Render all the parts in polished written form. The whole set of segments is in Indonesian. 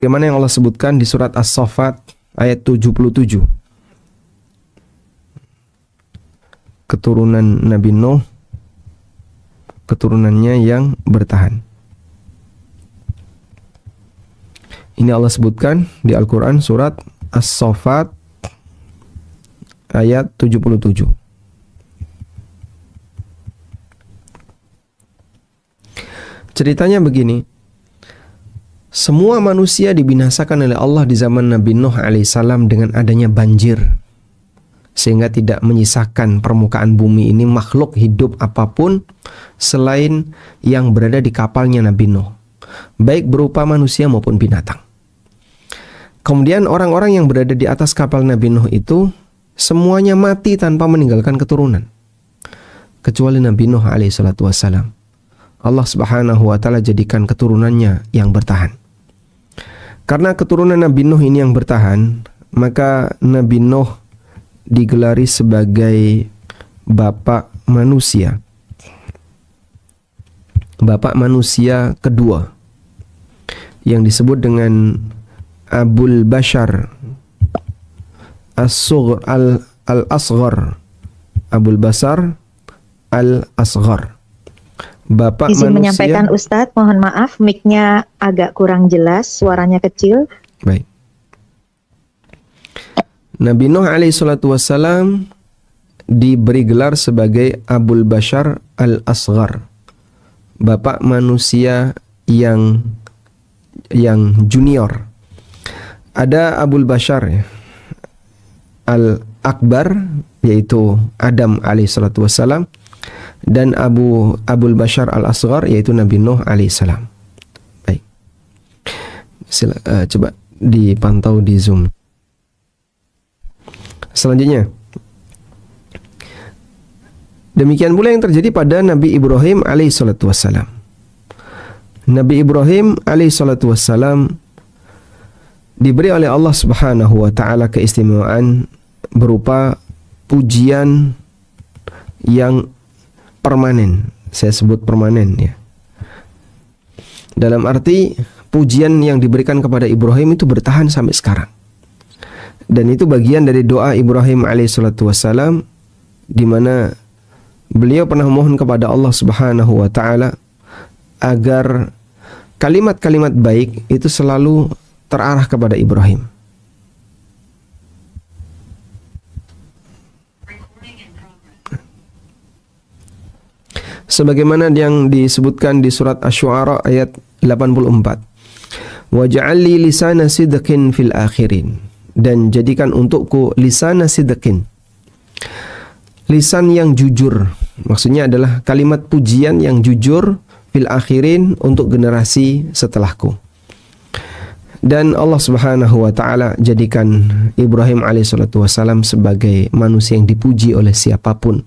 Bagaimana yang Allah sebutkan di surat As-Saffat ayat 77. Keturunan Nabi Nuh, keturunannya yang bertahan. Ini Allah sebutkan di Al-Quran surat As-Saffat ayat 77. Ceritanya begini. Semua manusia dibinasakan oleh Allah di zaman Nabi Nuh alaihissalam dengan adanya banjir, sehingga tidak menyisakan permukaan bumi ini makhluk hidup apapun selain yang berada di kapalnya Nabi Nuh, baik berupa manusia maupun binatang. Kemudian orang-orang yang berada di atas kapal Nabi Nuh itu semuanya mati tanpa meninggalkan keturunan, kecuali Nabi Nuh alaihissalatu wassalam. Allah subhanahu wa ta'ala jadikan keturunannya yang bertahan. Karena keturunan Nabi Nuh ini yang bertahan, maka Nabi Nuh digelari sebagai bapak manusia. Bapak manusia kedua, yang disebut dengan Abul Bashar Al-Asghar. Abul Bashar Al-Asghar. Bapak Izin manusia. menyampaikan Ustadz, mohon maaf, mic-nya agak kurang jelas, suaranya kecil. Baik. Nabi Nuh alaihissalatu wassalam diberi gelar sebagai Abul Bashar Al-Asghar, bapak manusia yang junior. Ada Abul Bashar ya, Al-Akbar, yaitu Adam alaihissalatu wassalam, dan Abul Bashar Al-Asghar, yaitu Nabi Nuh alaihissalam. Baik. Coba dipantau di Zoom. Selanjutnya, demikian pula yang terjadi pada Nabi Ibrahim alaihissalatu wassalam. Nabi Ibrahim alaihissalatu wassalam diberi oleh Allah subhanahu wa ta'ala keistimewaan berupa pujian yang permanen. Saya sebut permanen ya. Dalam arti pujian yang diberikan kepada Ibrahim itu bertahan sampai sekarang. Dan itu bagian dari doa Ibrahim alaihissalatu wassalam, di mana beliau pernah mohon kepada Allah subhanahu wa ta'ala agar kalimat-kalimat baik itu selalu terarah kepada Ibrahim. Sebagaimana yang disebutkan di surat Asy-Syu'ara ayat 84. Waj'alli lisana sidqin fil akhirin, dan jadikan untukku lisana sidqin, lisan yang jujur. Maksudnya adalah kalimat pujian yang jujur fil akhirin, untuk generasi setelahku. Dan Allah subhanahu wa ta'ala jadikan Ibrahim alaihissalatu wassalam sebagai manusia yang dipuji oleh siapapun,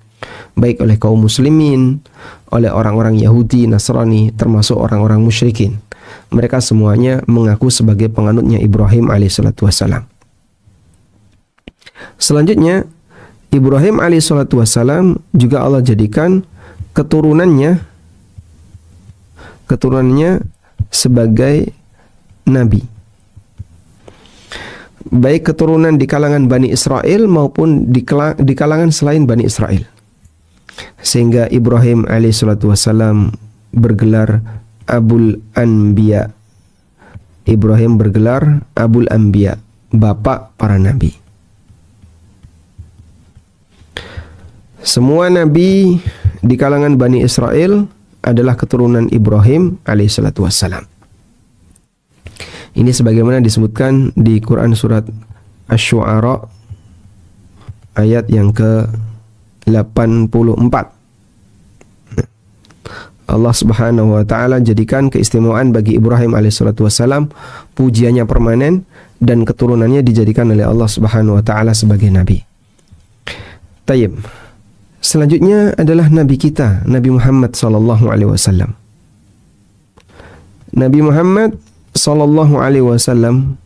baik oleh kaum muslimin, oleh orang-orang Yahudi, Nasrani, termasuk orang-orang musyrikin. Mereka semuanya mengaku sebagai penganutnya Ibrahim alaihissalatu wassalam. Selanjutnya, Ibrahim alaihissalatu wassalam juga Allah jadikan keturunannya sebagai nabi, baik keturunan di kalangan Bani Israel maupun di kalangan selain Bani Israel. Sehingga Ibrahim alaihissalatu wassalam bergelar Abul Anbiya. Ibrahim bergelar Abul Anbiya, bapak para nabi. Semua nabi di kalangan Bani Israel adalah keturunan Ibrahim alaihissalatu wassalam. Ini sebagaimana disebutkan di Quran surat Asy-Syu'ara ayat yang ke-84. Allah subhanahu wa ta'ala jadikan keistimewaan bagi Ibrahim alaihissalatu wassalam, pujiannya permanen, dan keturunannya dijadikan oleh Allah subhanahu wa ta'ala sebagai nabi. Tayyib. Selanjutnya adalah nabi kita, Nabi Muhammad sallallahu alaihi wasallam. Nabi Muhammad sallallahu alaihi wasallam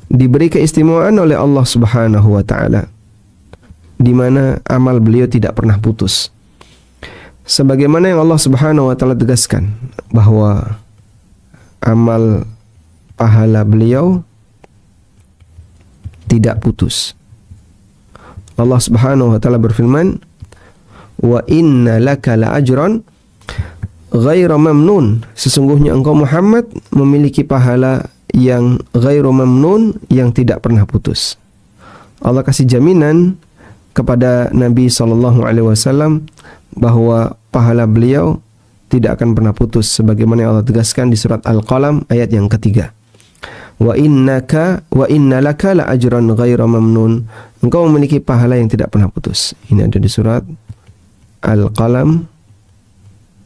diberi keistimewaan oleh Allah subhanahu wa ta'ala, di mana amal beliau tidak pernah putus. Sebagaimana yang Allah subhanahu wa ta'ala tegaskan bahwa amal pahala beliau tidak putus. Allah Subhanahu wa taala berfirman, "Wa inna laka la ajran ghaira mamnun." Sesungguhnya engkau Muhammad memiliki pahala yang ghairu mamnun, yang tidak pernah putus. Allah kasih jaminan kepada Nabi SAW bahwa pahala beliau tidak akan pernah putus, sebagaimana yang Allah tegaskan di surat Al-Qalam ayat yang ketiga. Wa inna laka la ajran ghaira mamnun. Engkau memiliki pahala yang tidak pernah putus. Ini ada di surat Al-Qalam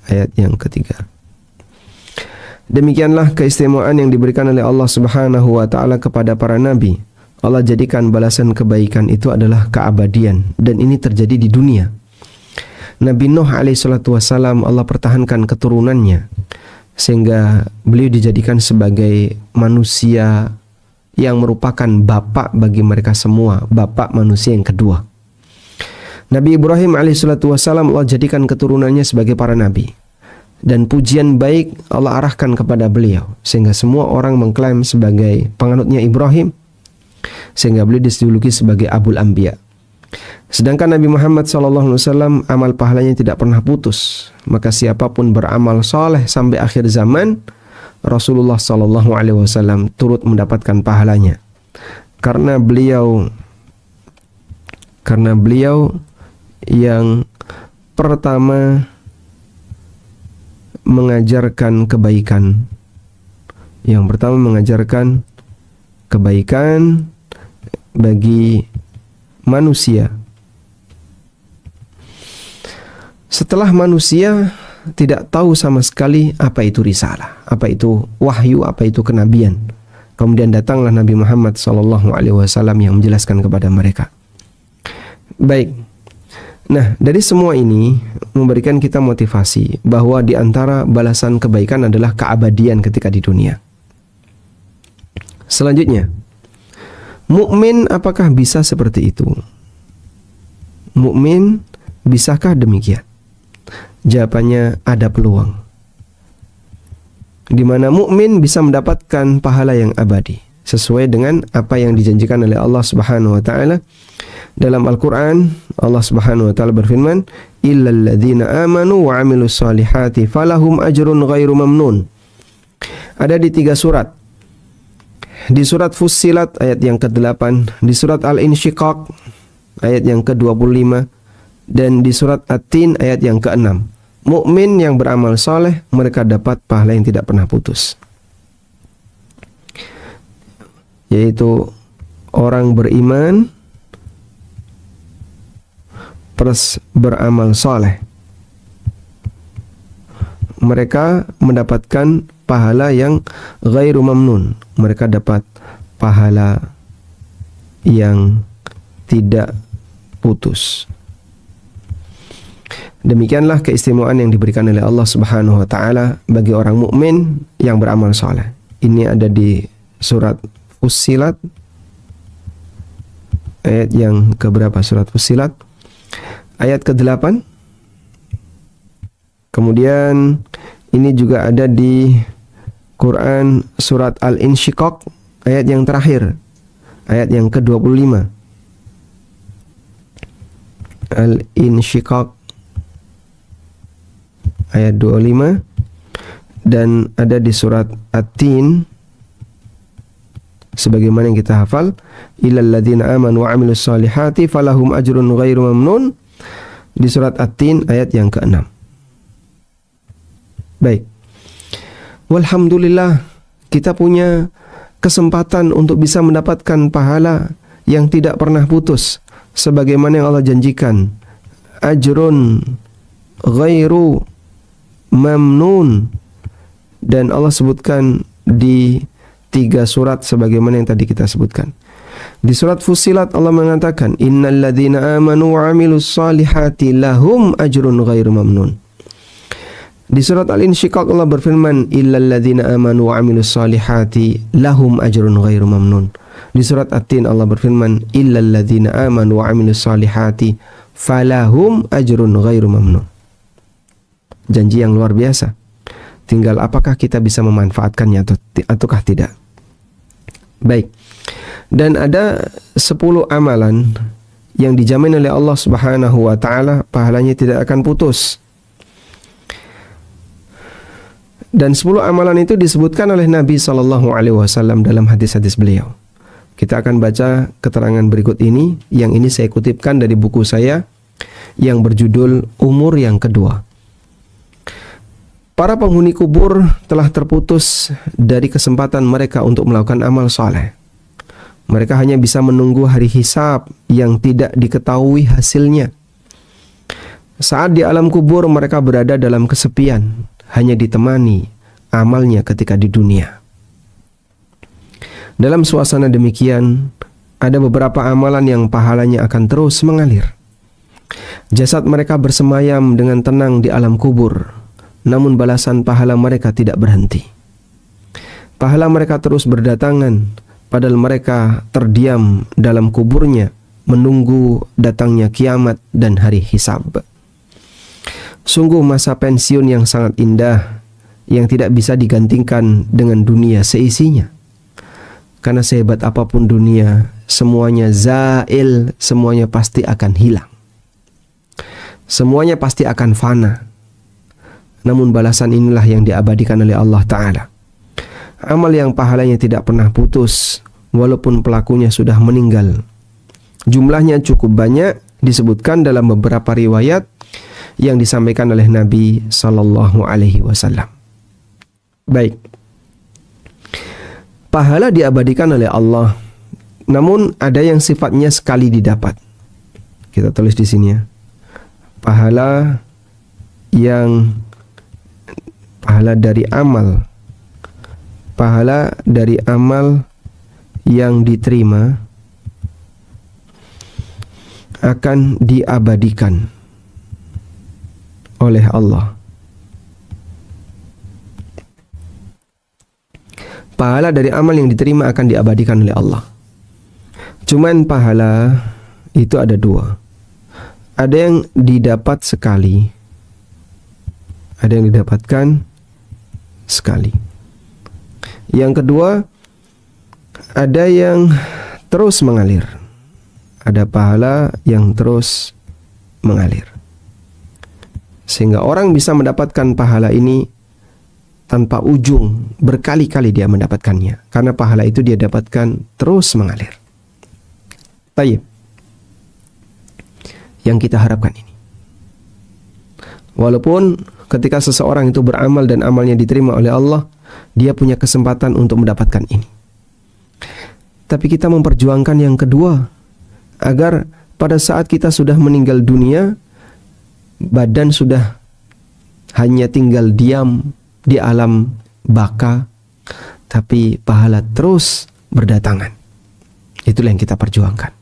ayat yang ketiga. Demikianlah keistimewaan yang diberikan oleh Allah Subhanahu wa taala kepada para nabi. Allah jadikan balasan kebaikan itu adalah keabadian, dan ini terjadi di dunia. Nabi Nuh alaihissalatu wassalam, Allah pertahankan keturunannya sehingga beliau dijadikan sebagai manusia yang merupakan bapak bagi mereka semua, bapak manusia yang kedua. Nabi Ibrahim alaihissalatu wassalam, Allah jadikan keturunannya sebagai para nabi. Dan pujian baik Allah arahkan kepada beliau, sehingga semua orang mengklaim sebagai penganutnya Ibrahim, sehingga beliau dijuluki sebagai Abul Anbiya. Sedangkan Nabi Muhammad SAW, amal pahalanya tidak pernah putus. Maka siapapun beramal soleh sampai akhir zaman, Rasulullah SAW turut mendapatkan pahalanya. Karena beliau yang pertama mengajarkan kebaikan. Yang pertama mengajarkan kebaikan bagi manusia. Setelah manusia tidak tahu sama sekali apa itu risalah, apa itu wahyu, apa itu kenabian. Kemudian datanglah Nabi Muhammad SAW yang menjelaskan kepada mereka. Baik. Nah, dari semua ini memberikan kita motivasi bahwa di antara balasan kebaikan adalah keabadian ketika di dunia. Selanjutnya, mukmin apakah bisa seperti itu? Mukmin bisakah demikian? Jawabannya ada peluang. Di mana mukmin bisa mendapatkan pahala yang abadi sesuai dengan apa yang dijanjikan oleh Allah Subhanahu wa taala. Dalam Al-Quran, Allah Subhanahu wa taala berfirman, "Illal ladzina amanu wa 'amilus solihati falahum ajrun ghairu mamnun." Ada di 3 surat. Di surat Fussilat ayat yang ke-8, di surat Al-Insyiqaq ayat yang ke-25, dan di surat At-Tin ayat yang ke-6. Mukmin yang beramal soleh, mereka dapat pahala yang tidak pernah putus. Yaitu orang beriman plus beramal soleh, mereka mendapatkan pahala yang ghairu mamnun. Mereka dapat pahala yang tidak putus. Demikianlah keistimewaan yang diberikan oleh Allah Subhanahu wa taala bagi orang mukmin yang beramal soleh. Ini ada di surat Fussilat ayat yang keberapa? Surat Fussilat ayat ke-8. Kemudian ini juga ada di Quran surat Al-Insyiqaq ayat yang terakhir, ayat yang ke-25. Al-Insyiqaq ayat 25, dan ada di surat At-Tin sebagaimana yang kita hafal, illal ladzina amanu wa 'amilus solihati falahum ajrun ghairu mamnun, di surat At-Tin ayat yang ke-6. Baik. Walhamdulillah, kita punya kesempatan untuk bisa mendapatkan pahala yang tidak pernah putus sebagaimana yang Allah janjikan. Ajrun ghairu mamnun, dan Allah sebutkan di 3 surat sebagaimana yang tadi kita sebutkan. Di surat Fussilat Allah mengatakan, innal ladzina amanu wa 'amilus solihati lahum ajrun ghairu mamnun. Di surat Al-Insyiqaq Allah berfirman, illal ladzina amanu wa 'amilus solihati lahum ajrun ghairu mamnun. Di surat At-Tin Allah berfirman, illal ladzina amanu wa 'amilus solihati falahum ajrun ghairu mamnun. Janji yang luar biasa. Tinggal apakah kita bisa memanfaatkannya ataukah tidak. Baik. Dan ada 10 amalan yang dijamin oleh Allah Subhanahu wa taala pahalanya tidak akan putus. Dan 10 amalan itu disebutkan oleh Nabi SAW dalam hadis-hadis beliau. Kita akan baca keterangan berikut ini, yang ini saya kutipkan dari buku saya yang berjudul Umur yang Kedua. Para penghuni kubur telah terputus dari kesempatan mereka untuk melakukan amal soleh. Mereka hanya bisa menunggu hari hisab yang tidak diketahui hasilnya. Saat di alam kubur mereka berada dalam kesepian, hanya ditemani amalnya ketika di dunia. Dalam suasana demikian, ada beberapa amalan yang pahalanya akan terus mengalir. Jasad mereka bersemayam dengan tenang di alam kubur, namun balasan pahala mereka tidak berhenti. Pahala mereka terus berdatangan, padahal mereka terdiam dalam kuburnya menunggu datangnya kiamat dan hari hisab. Sungguh masa pensiun yang sangat indah, yang tidak bisa digantikan dengan dunia seisinya. Karena sehebat apapun dunia, semuanya zail, semuanya pasti akan hilang. Semuanya pasti akan fana. Namun balasan inilah yang diabadikan oleh Allah Ta'ala. Amal yang pahalanya tidak pernah putus, walaupun pelakunya sudah meninggal. Jumlahnya cukup banyak, disebutkan dalam beberapa riwayat yang disampaikan oleh Nabi Sallallahu Alaihi Wasallam. Baik, pahala diabadikan oleh Allah, namun ada yang sifatnya sekali didapat. Kita tulis di sini ya. Pahala dari amal yang diterima akan diabadikan oleh Allah. Pahala dari amal yang diterima akan diabadikan oleh Allah. Cuman pahala itu ada dua. Ada yang didapat sekali, ada yang didapatkan sekali. Yang kedua, ada yang terus mengalir. Ada pahala yang terus mengalir. Sehingga orang bisa mendapatkan pahala ini tanpa ujung, berkali-kali dia mendapatkannya. Karena pahala itu dia dapatkan terus mengalir. Tayyib. Yang kita harapkan ini. Walaupun ketika seseorang itu beramal dan amalnya diterima oleh Allah, dia punya kesempatan untuk mendapatkan ini. Tapi kita memperjuangkan yang kedua, agar pada saat kita sudah meninggal dunia, badan sudah hanya tinggal diam di alam baka, tapi pahala terus berdatangan. Itulah yang kita perjuangkan.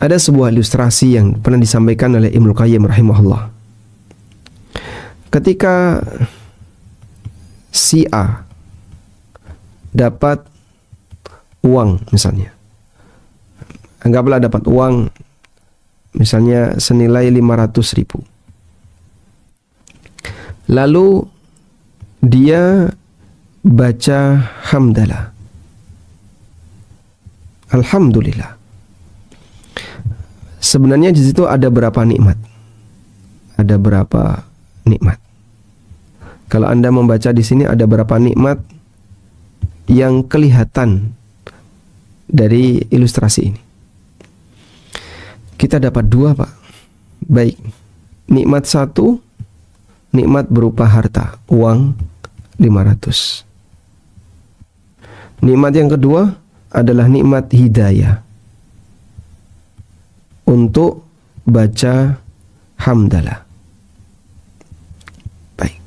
Ada sebuah ilustrasi yang pernah disampaikan oleh Ibnu Qayyim rahimahullah. Ketika si A dapat uang misalnya, anggaplah dapat uang misalnya senilai 500.000. Lalu dia baca hamdalah, alhamdulillah. Sebenarnya di situ ada berapa nikmat? Ada berapa nikmat? Kalau Anda membaca di sini ada berapa nikmat yang kelihatan dari ilustrasi ini? Kita dapat dua, Pak. Baik. Nikmat satu, nikmat berupa harta, uang 500. Nikmat yang kedua adalah nikmat hidayah untuk baca hamdalah. Baik.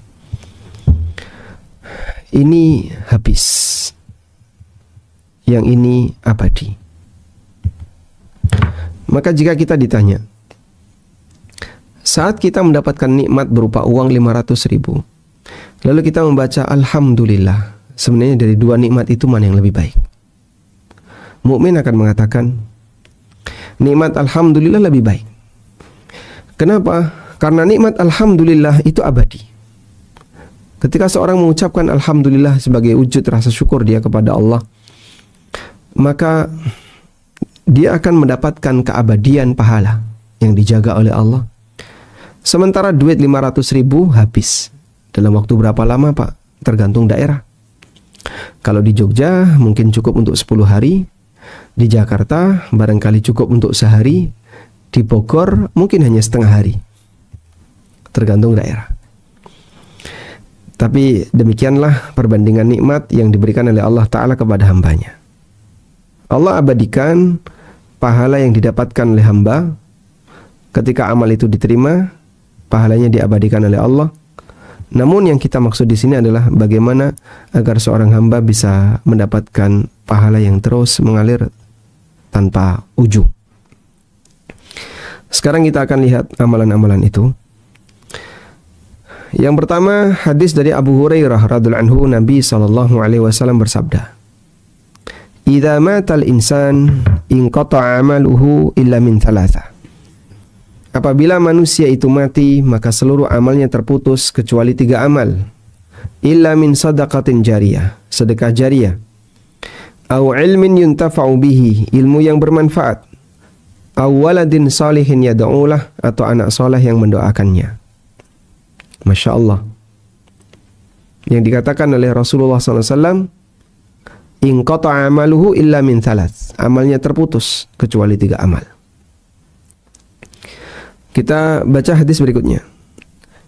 Ini habis. Yang ini abadi. Maka jika kita ditanya, saat kita mendapatkan nikmat berupa uang 500.000, lalu kita membaca alhamdulillah, sebenarnya dari dua nikmat itu mana yang lebih baik? Mukmin akan mengatakan nikmat alhamdulillah lebih baik. Kenapa? Karena nikmat alhamdulillah itu abadi. Ketika seorang mengucapkan alhamdulillah sebagai wujud rasa syukur dia kepada Allah, maka dia akan mendapatkan keabadian pahala yang dijaga oleh Allah. Sementara duit 500.000 habis. Dalam waktu berapa lama, Pak? Tergantung daerah. Kalau di Jogja mungkin cukup untuk 10 hari. Di Jakarta barangkali cukup untuk sehari. Di Bogor mungkin hanya setengah hari. Tergantung daerah. Tapi demikianlah perbandingan nikmat yang diberikan oleh Allah Ta'ala kepada hambanya. Allah abadikan pahala yang didapatkan oleh hamba. Ketika amal itu diterima, pahalanya diabadikan oleh Allah. Namun yang kita maksud di sini adalah bagaimana agar seorang hamba bisa mendapatkan pahala yang terus mengalir tanpa ujung. Sekarang kita akan lihat amalan-amalan itu. Yang pertama, hadis dari Abu Hurairah radhiyallahu anhu, Nabi SAW bersabda, "Idza matal insan inqata'a 'amaluhu illa min thalatha." Apabila manusia itu mati, maka seluruh amalnya terputus kecuali 3 amal. Illa min sadaqatin jariyah, sedekah jariyah. Au ilmin yuntafa'u bihi, ilmu yang bermanfaat. Au waladin salihin yad'ulah, atau anak soleh yang mendoakannya. Masya Allah. Yang dikatakan oleh Rasulullah SAW, inqata'a amaluhu illa min thalath, amalnya terputus kecuali 3 amal. Kita baca hadis berikutnya.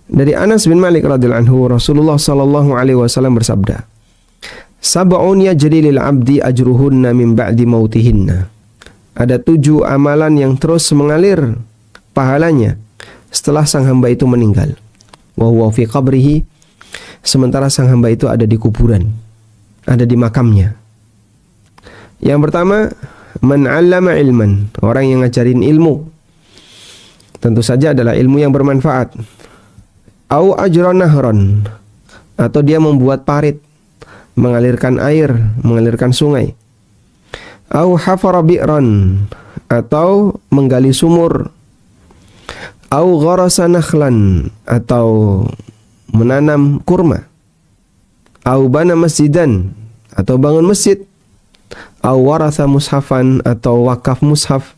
Dari Anas bin Malik radhiyallahu anhu, Rasulullah sallallahu alaihi wasallam bersabda, "Sab'un yajri lil 'abdi ajruhunna min ba'di mautihinna." Ada 7 amalan yang terus mengalir pahalanya setelah sang hamba itu meninggal. Wa huwa fi qabrihi, sementara sang hamba itu ada di kuburan, ada di makamnya. Yang pertama, man 'allama ilman, orang yang ngajarin ilmu. Tentu saja adalah ilmu yang bermanfaat. Au ajra nahron, atau dia membuat parit, mengalirkan air, mengalirkan sungai. Au hafara bi'ran, atau menggali sumur. Au gharasa nakhlan, atau menanam kurma. Au bana masjidan, atau bangun masjid. Au waratha mushafan, atau wakaf mushaf.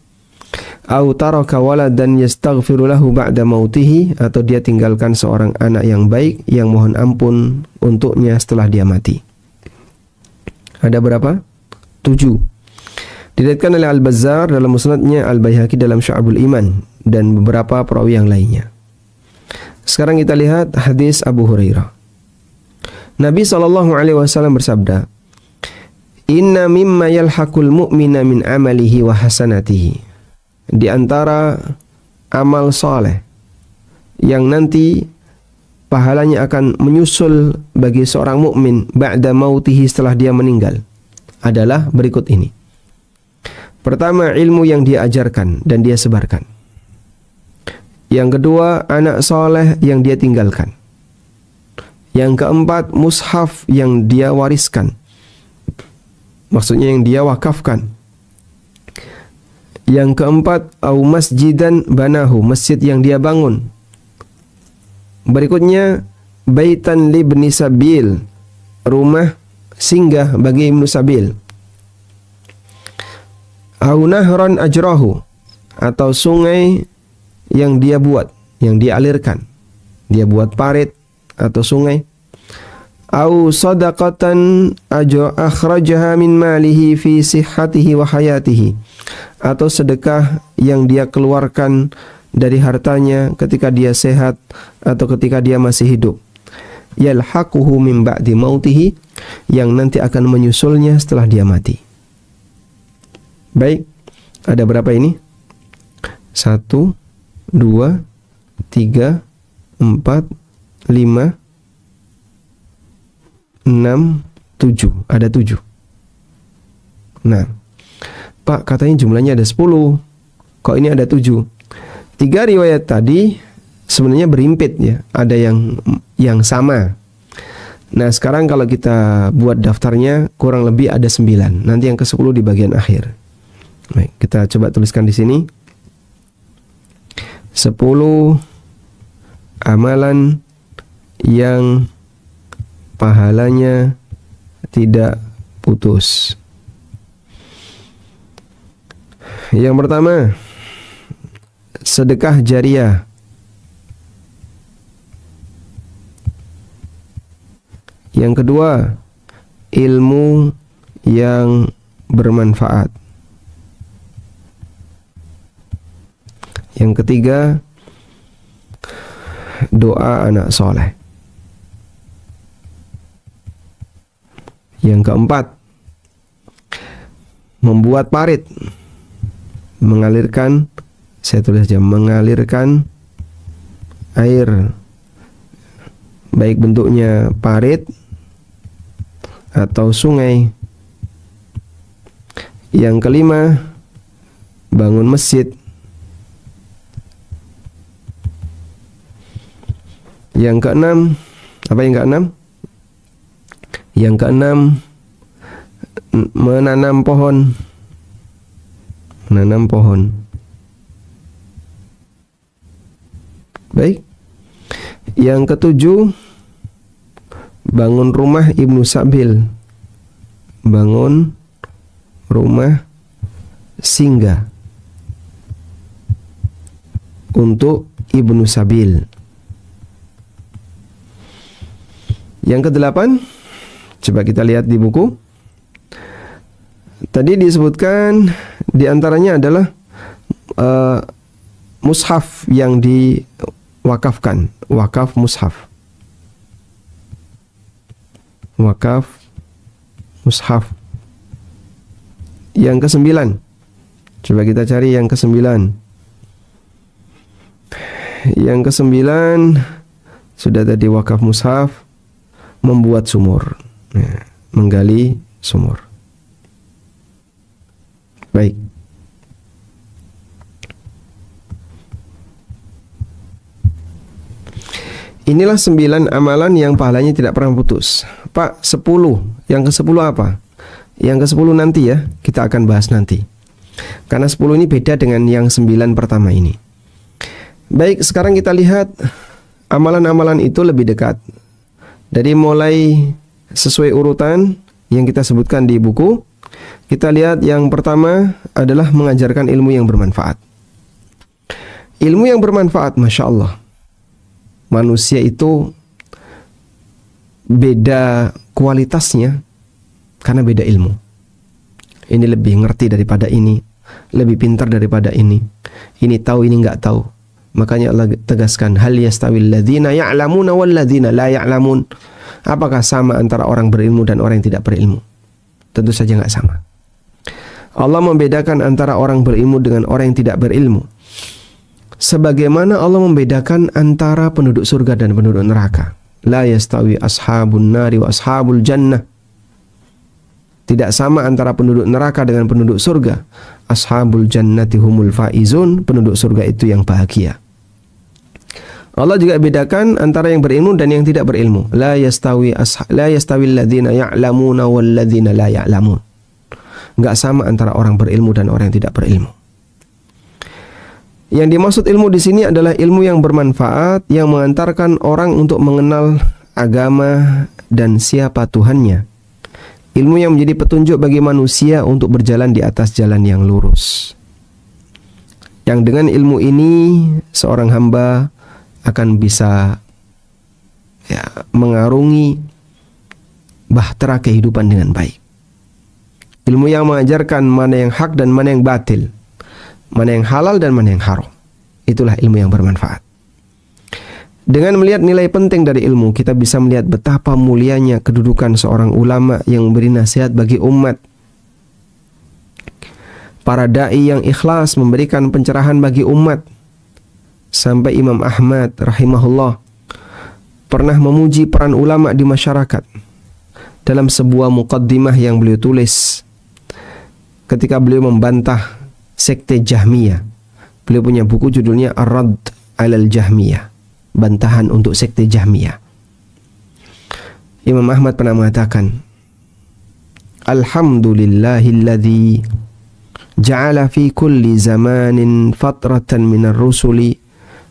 Au taraka waladan yastaghfiru lahu ba'da mautihi, atau dia tinggalkan seorang anak yang baik yang mohon ampun untuknya setelah dia mati. Ada berapa? 7. Diriwayatkan oleh Al-Bazzar dalam musnadnya, Al-Baihaqi dalam Syu'abul Iman, dan beberapa perawi yang lainnya. Sekarang kita lihat hadis Abu Hurairah. Nabi SAW bersabda, "Inna mimma yalhaqul mu'mina min amalihi wa hasanatihi." Di antara amal soleh yang nanti pahalanya akan menyusul bagi seorang mukmin ba'da mautihi, setelah dia meninggal, adalah berikut ini. Pertama, ilmu yang dia ajarkan dan dia sebarkan. Yang kedua, anak soleh yang dia tinggalkan. Yang keempat, mushaf yang dia wariskan, maksudnya yang dia wakafkan. Yang keempat, au masjidan banahu, masjid yang dia bangun. Berikutnya, baitan libni sabil, rumah singgah bagi ibnu sabil. Au nahran ajrahu, atau sungai yang dia buat, yang dia alirkan. Dia buat parit atau sungai. Au sadaqatan akhrajaha min malihi fi sihhatihi wa hayatihi, atau sedekah yang dia keluarkan dari hartanya ketika dia sehat atau ketika dia masih hidup. Yalhaquhu min ba'di mautihi, yang nanti akan menyusulnya setelah dia mati. Baik, ada berapa ini? 1, 2, 3, 4, 5, 6, 7. Ada 7. Nah, Pak, katanya jumlahnya ada 10. Kok ini ada 7? 3 riwayat tadi sebenarnya berimpit ya. Ada yang sama. Nah, sekarang kalau kita buat daftarnya kurang lebih ada 9. Nanti yang ke-10 di bagian akhir. Baik, kita coba tuliskan di sini. 10 amalan yang pahalanya tidak putus. Yang pertama, sedekah jariah. Yang kedua, ilmu yang bermanfaat. Yang ketiga, doa anak soleh. Yang keempat, membuat parit, mengalirkan, saya tulis saja, mengalirkan air, baik bentuknya parit atau sungai. Yang kelima, bangun masjid. Yang keenam, apa yang keenam? Yang keenam, menanam pohon. Menanam pohon. Baik. Yang ketujuh, bangun rumah Ibnu Sabil. Bangun rumah singgah untuk Ibnu Sabil. Yang kedelapan, coba kita lihat di buku. Tadi disebutkan diantaranya adalah mushaf yang diwakafkan, wakaf mushaf. Wakaf mushaf. Yang kesembilan, coba kita cari yang kesembilan. Yang kesembilan, sudah tadi wakaf mushaf, membuat sumur, menggali sumur. Baik. Inilah 9 amalan yang pahalanya tidak pernah putus. Pak, 10. Yang ke-10 apa? Yang ke-10 nanti ya, kita akan bahas nanti. Karena 10 ini beda dengan yang 9 pertama ini. Baik, sekarang kita lihat amalan-amalan itu lebih dekat. Dari mulai sesuai urutan yang kita sebutkan di buku, kita lihat yang pertama adalah mengajarkan ilmu yang bermanfaat. Ilmu yang bermanfaat, Masya Allah. Manusia itu beda kualitasnya karena beda ilmu. Ini lebih ngerti daripada ini, lebih pintar daripada ini. Ini tahu, ini nggak tahu. Makanya Allah tegaskan, hal yastawil ladzina ya'lamuna wal ladzina la ya'lamun. Apakah sama antara orang berilmu dan orang yang tidak berilmu? Tentu saja nggak sama. Allah membedakan antara orang berilmu dengan orang yang tidak berilmu. Sebagaimana Allah membedakan antara penduduk surga dan penduduk neraka. La yastawi ashabun nari wa ashabul jannah. Tidak sama antara penduduk neraka dengan penduduk surga. Ashabul jannati humul faizun. Penduduk surga itu yang bahagia. Allah juga bedakan antara yang berilmu dan yang tidak berilmu. La yastawi alladzina ya'lamuna wal ladzina la ya'lamun. Enggak sama antara orang berilmu dan orang yang tidak berilmu. Yang dimaksud ilmu di sini adalah ilmu yang bermanfaat, yang mengantarkan orang untuk mengenal agama dan siapa Tuhannya. Ilmu yang menjadi petunjuk bagi manusia untuk berjalan di atas jalan yang lurus. Yang dengan ilmu ini seorang hamba akan bisa mengarungi bahtera kehidupan dengan baik. Ilmu yang mengajarkan mana yang hak dan mana yang batil, mana yang halal dan mana yang haram. Itulah ilmu yang bermanfaat. Dengan melihat nilai penting dari ilmu, kita bisa melihat betapa mulianya kedudukan seorang ulama yang memberi nasihat bagi umat. Para da'i yang ikhlas memberikan pencerahan bagi umat. Sampai Imam Ahmad rahimahullah pernah memuji peran ulama di masyarakat dalam sebuah muqaddimah yang beliau tulis ketika beliau membantah sekte Jahmiyah. Beliau punya buku judulnya Ar-Radd 'alal Jahmiyah, bantahan untuk sekte Jahmiyah. Imam Ahmad pernah mengatakan, Alhamdulillahilladzi ja'ala fi kulli zamanin fatratan minar rusuli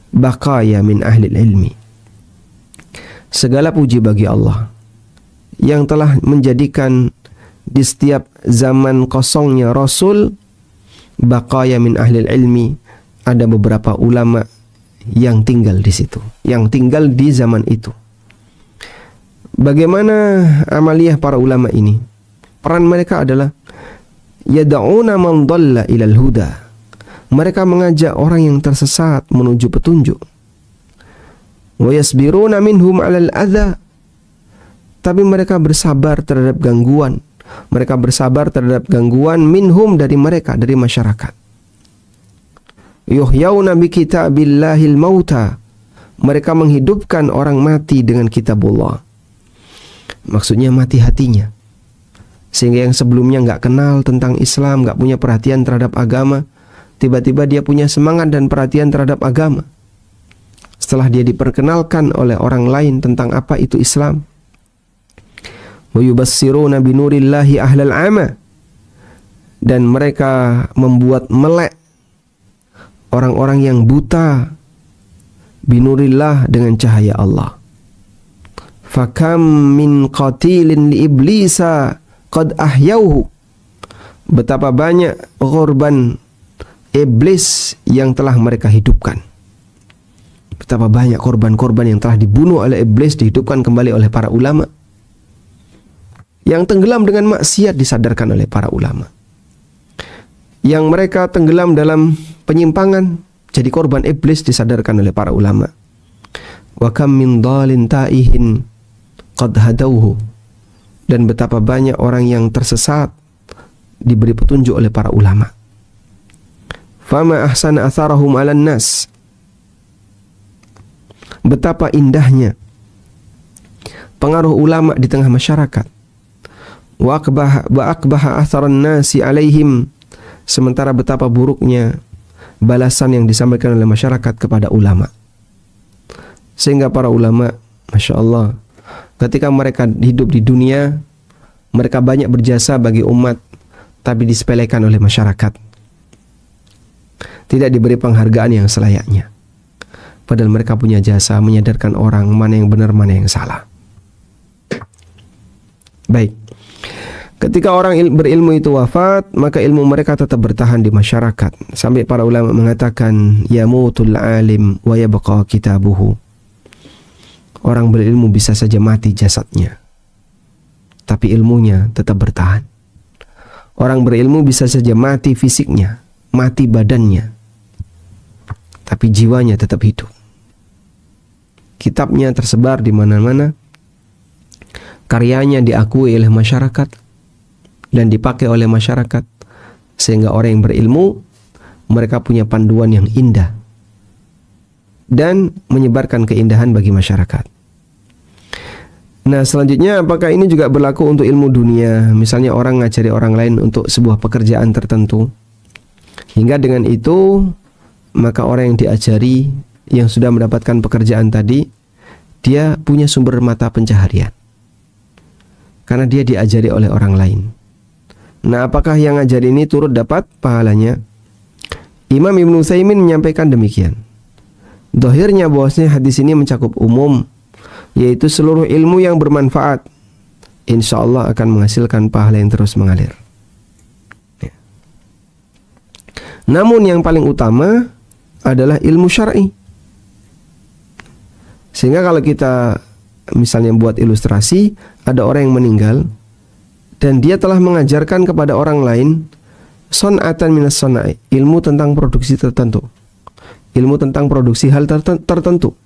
baqaya min ahli ilmi. Segala puji bagi Allah yang telah menjadikan di setiap zaman kosongnya Rasul baqaya min ahlil ilmi, ada beberapa ulama yang tinggal di situ, yang tinggal di zaman itu. Bagaimana amaliyah para ulama ini? Peran mereka adalah yad'una man dhalla ilal huda. Mereka mengajak orang yang tersesat menuju petunjuk. Wa yasbiruna minhum 'alal adza. Tapi mereka bersabar terhadap gangguan. Mereka bersabar terhadap gangguan minhum, dari mereka, dari masyarakat. Yuhyauna bi kitabillahil mauta. Mereka menghidupkan orang mati dengan kitabullah. Maksudnya mati hatinya. Sehingga yang sebelumnya nggak kenal tentang Islam, nggak punya perhatian terhadap agama, tiba-tiba dia punya semangat dan perhatian terhadap agama. Setelah dia diperkenalkan oleh orang lain tentang apa itu Islam. Wa yubassiruna binurillahi ahlal ama. Dan mereka membuat melek orang-orang yang buta binurillah, dengan cahaya Allah. Fakam min qatilin li iblisa qad ahyauhu. Betapa banyak korban iblis yang telah mereka hidupkan. Betapa banyak korban-korban yang telah dibunuh oleh iblis dihidupkan kembali oleh para ulama. Yang tenggelam dengan maksiat disadarkan oleh para ulama. Yang mereka tenggelam dalam penyimpangan jadi korban iblis disadarkan oleh para ulama. Wa kam min dhalin taihin qad hadauhu. Dan betapa banyak orang yang tersesat diberi petunjuk oleh para ulama. Fama ahsana atharahum 'alan nas. Betapa indahnya pengaruh ulama di tengah masyarakat. Wa akbaha atharan nasi 'alaihim. Sementara betapa buruknya balasan yang disampaikan oleh masyarakat kepada ulama. Sehingga para ulama, Masya Allah, ketika mereka hidup di dunia, mereka banyak berjasa bagi umat, tapi disepelekan oleh masyarakat. Tidak diberi penghargaan yang selayaknya. Padahal mereka punya jasa menyadarkan orang mana yang benar, mana yang salah. Baik. Ketika orang berilmu itu wafat, maka ilmu mereka tetap bertahan di masyarakat. Sampai para ulama mengatakan, yamutul alim wa yabqa kitabuhu. Orang berilmu bisa saja mati jasadnya, tapi ilmunya tetap bertahan. Orang berilmu bisa saja mati fisiknya, mati badannya, tapi jiwanya tetap hidup. Kitabnya tersebar di mana-mana, karyanya diakui oleh masyarakat dan dipakai oleh masyarakat, sehingga orang yang berilmu, mereka punya panduan yang indah dan menyebarkan keindahan bagi masyarakat. Nah, selanjutnya, apakah ini juga berlaku untuk ilmu dunia? Misalnya orang ngajari orang lain untuk sebuah pekerjaan tertentu, hingga dengan itu maka orang yang diajari, yang sudah mendapatkan pekerjaan tadi, dia punya sumber mata pencaharian karena dia diajari oleh orang lain. Nah, apakah yang ngajar ini turut dapat pahalanya? Imam Ibnu Utsaimin menyampaikan demikian. Dohirnya bahwasanya hadis ini mencakup umum, yaitu seluruh ilmu yang bermanfaat, insya Allah akan menghasilkan pahala yang terus mengalir. Ya. Namun yang paling utama adalah ilmu syar'i. Sehingga kalau kita misalnya buat ilustrasi, ada orang yang meninggal dan dia telah mengajarkan kepada orang lain son'atan minas sonai, ilmu tentang produksi tertentu, ilmu tentang produksi hal tertentu.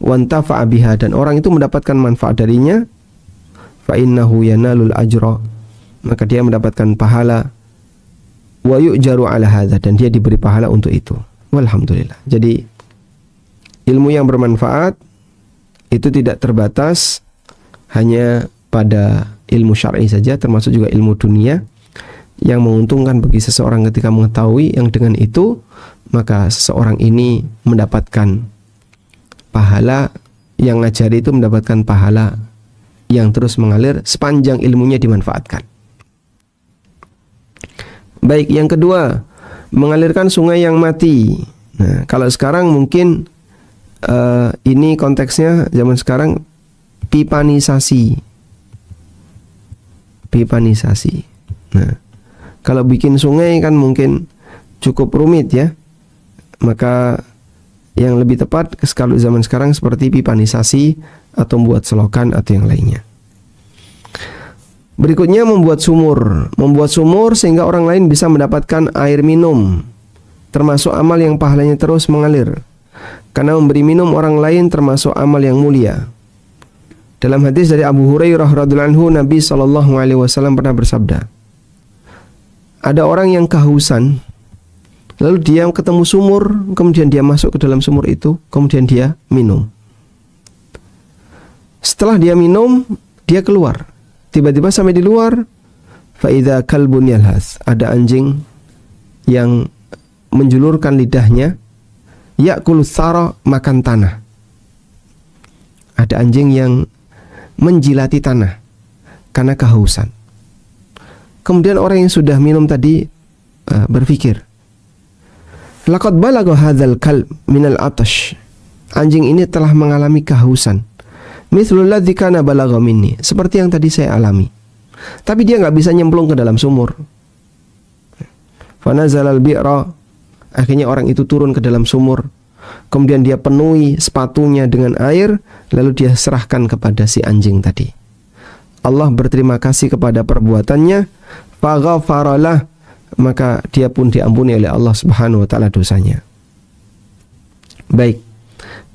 Wantafa'a biha, dan orang itu mendapatkan manfaat darinya, fa innahu yanalul ajra, maka dia mendapatkan pahala, wa yu'jaru ala hadza, dan dia diberi pahala untuk itu. Walhamdulillah. Jadi ilmu yang bermanfaat itu tidak terbatas hanya pada ilmu syar'i saja, termasuk juga ilmu dunia yang menguntungkan bagi seseorang ketika mengetahui yang dengan itu maka seseorang ini mendapatkan pahala, yang ngajari itu mendapatkan pahala yang terus mengalir sepanjang ilmunya dimanfaatkan. Baik, yang kedua, mengalirkan sungai yang mati. Nah, kalau sekarang mungkin ini konteksnya zaman sekarang pipanisasi. Pipanisasi. Nah, kalau bikin sungai kan mungkin cukup rumit ya. Maka yang lebih tepat kalau zaman sekarang seperti pipanisasi atau membuat selokan atau yang lainnya. Berikutnya membuat sumur. Membuat sumur sehingga orang lain bisa mendapatkan air minum, termasuk amal yang pahalanya terus mengalir. Karena memberi minum orang lain termasuk amal yang mulia. Dalam hadis dari Abu Hurairah radhiyallahu anhu, Nabi SAW pernah bersabda, ada orang yang kehausan, lalu dia ketemu sumur, kemudian dia masuk ke dalam sumur itu, kemudian dia minum. Setelah dia minum, dia keluar. Tiba-tiba sampai di luar, faidha kalbun yalhas, ada anjing yang menjulurkan lidahnya, ya'kulu tsara, makan tanah. Ada anjing yang menjilati tanah karena kehausan. Kemudian orang yang sudah minum tadi berpikir, laqad balagha hadzal kalb minal atash. Anjing ini telah mengalami kehausan. Mithlul ladzi kana balagha minni, seperti yang tadi saya alami. Tapi dia nggak bisa nyemplung ke dalam sumur. Fanazalal bi'ra, akhirnya orang itu turun ke dalam sumur. Kemudian dia penuhi sepatunya dengan air, lalu dia serahkan kepada si anjing tadi. Allah berterima kasih kepada perbuatannya, faghafaralah, maka dia pun diampuni oleh Allah Subhanahu wa taala dosanya. Baik.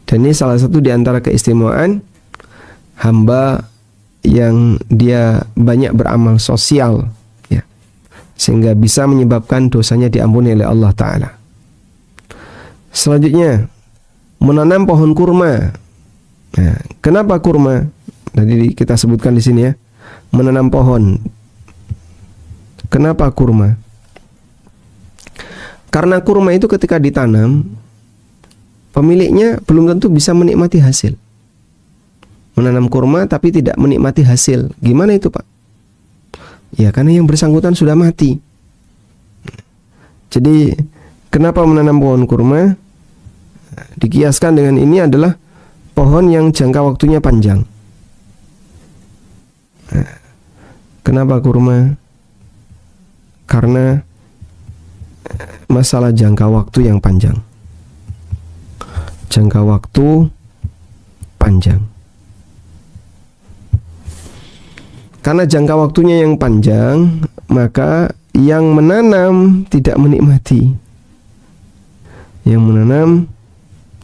Dan ini salah satu di antara keistimewaan hamba yang dia banyak beramal sosial ya, sehingga bisa menyebabkan dosanya diampuni oleh Allah taala. Selanjutnya, menanam pohon kurma. Nah, kenapa kurma? Tadi kita sebutkan di sini ya, menanam pohon. Kenapa kurma? Karena kurma itu ketika ditanam, pemiliknya belum tentu bisa menikmati hasil. Menanam kurma tapi tidak menikmati hasil. Gimana itu, Pak? Ya, karena yang bersangkutan sudah mati. Jadi, kenapa menanam pohon kurma? Dikiaskan dengan ini adalah pohon yang jangka waktunya panjang. Nah, kenapa kurma? Karena masalah jangka waktu yang panjang. Jangka waktu panjang. Karena jangka waktunya yang panjang, maka yang menanam tidak menikmati. Yang menanam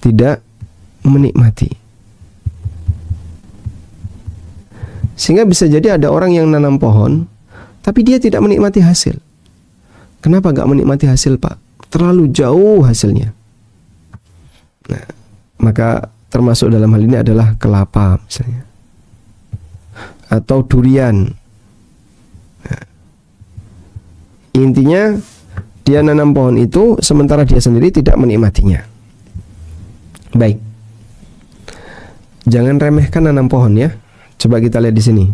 tidak menikmati. Sehingga bisa jadi ada orang yang nanam pohon, tapi dia tidak menikmati hasil. Kenapa gak menikmati hasil, Pak? Terlalu jauh hasilnya. Nah, maka termasuk dalam hal ini adalah kelapa misalnya, atau durian. Nah, intinya dia nanam pohon itu sementara dia sendiri tidak menikmatinya. Baik, jangan remehkan nanam pohon ya. Coba kita lihat di sini.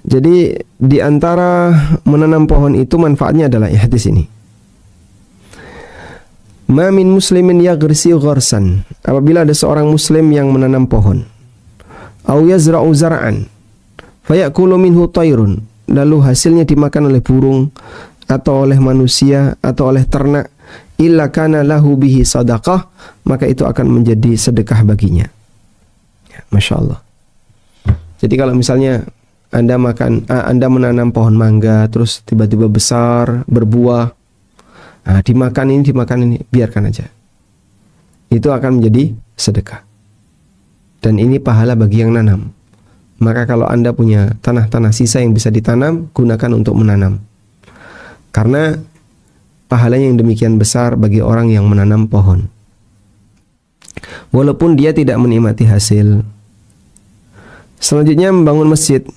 Jadi di antara menanam pohon itu manfaatnya adalah ya hadis ini. Ma min muslimin yaghrisu gharsan. Apabila ada seorang muslim yang menanam pohon, au yazra'u zar'an, fayakulu minhu tayrun, lalu hasilnya dimakan oleh burung atau oleh manusia atau oleh ternak, illa kana lahu bihi sadaqah, maka itu akan menjadi sedekah baginya. Ya, Masya Allah. Jadi kalau misalnya Anda menanam pohon mangga, terus tiba-tiba besar, berbuah, dimakan ini, biarkan aja. Itu akan menjadi sedekah. Dan ini pahala bagi yang nanam. Maka kalau Anda punya tanah-tanah sisa yang bisa ditanam, gunakan untuk menanam. Karena pahalanya yang demikian besar bagi orang yang menanam pohon. Walaupun dia tidak menikmati hasil. Selanjutnya membangun masjid.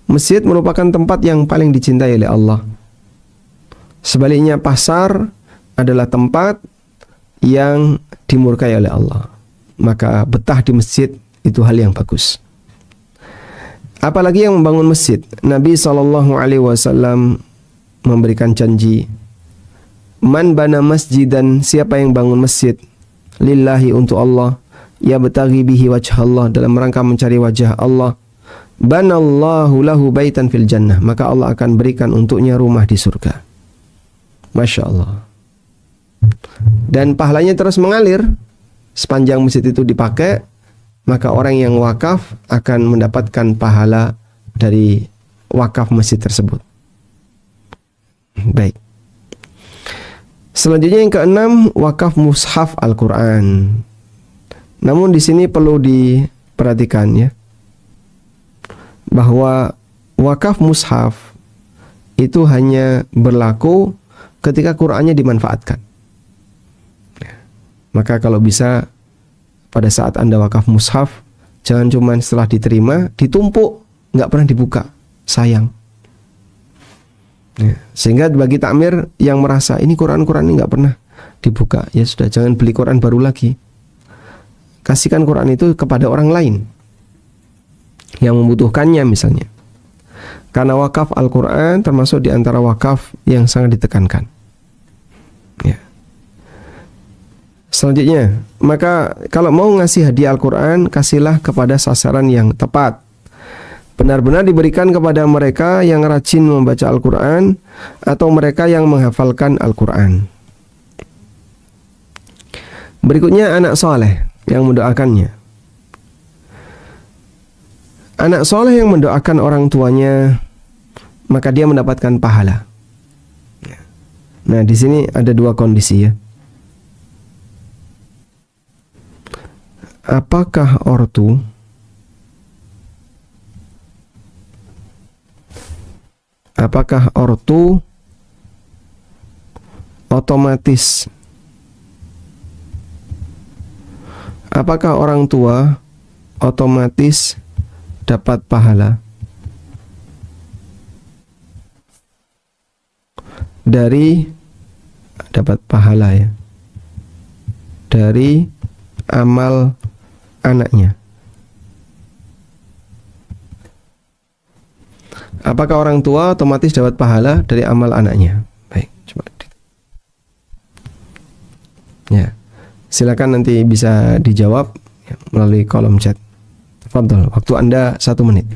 Masjid merupakan tempat yang paling dicintai oleh Allah. Sebaliknya pasar adalah tempat yang dimurkai oleh Allah. Maka betah di masjid itu hal yang bagus. Apalagi yang membangun masjid. Nabi SAW memberikan janji, man bana masjidan, siapa yang bangun masjid lillahi, untuk Allah, ya betaghi bihi wajh Allah, dalam rangka mencari wajah Allah, banallahu lahu baitan fil jannah, maka Allah akan berikan untuknya rumah di surga. Masya Allah. Dan pahalanya terus mengalir sepanjang masjid itu dipakai, maka orang yang wakaf akan mendapatkan pahala dari wakaf masjid tersebut. Baik. Selanjutnya yang keenam, wakaf mushaf Al-Quran. Namun di sini perlu diperhatikan ya, bahwa wakaf mushaf itu hanya berlaku ketika Qur'annya dimanfaatkan. Maka kalau bisa pada saat Anda wakaf mushaf, jangan cuma setelah diterima ditumpuk, nggak pernah dibuka, sayang. Sehingga bagi takmir yang merasa ini Quran ini nggak pernah dibuka, ya sudah, jangan beli Quran baru lagi. Kasihkan Quran itu kepada orang lain yang membutuhkannya misalnya. Karena wakaf Al-Quran termasuk di antara wakaf yang sangat ditekankan. Ya. Selanjutnya, maka kalau mau ngasih hadiah Al-Quran, kasihlah kepada sasaran yang tepat. Benar-benar diberikan kepada mereka yang rajin membaca Al-Quran atau mereka yang menghafalkan Al-Quran. Berikutnya anak soleh yang mendoakannya. Anak soleh yang mendoakan orang tuanya, maka dia mendapatkan pahala. Nah, di sini ada dua kondisi ya. Apakah ortu otomatis, apakah orang tua otomatis dapat pahala dari amal anaknya? Apakah orang tua otomatis dapat pahala dari amal anaknya? Baik, coba. Ya, silakan nanti bisa dijawab ya, melalui kolom chat. Fadhol, waktu Anda 1 menit.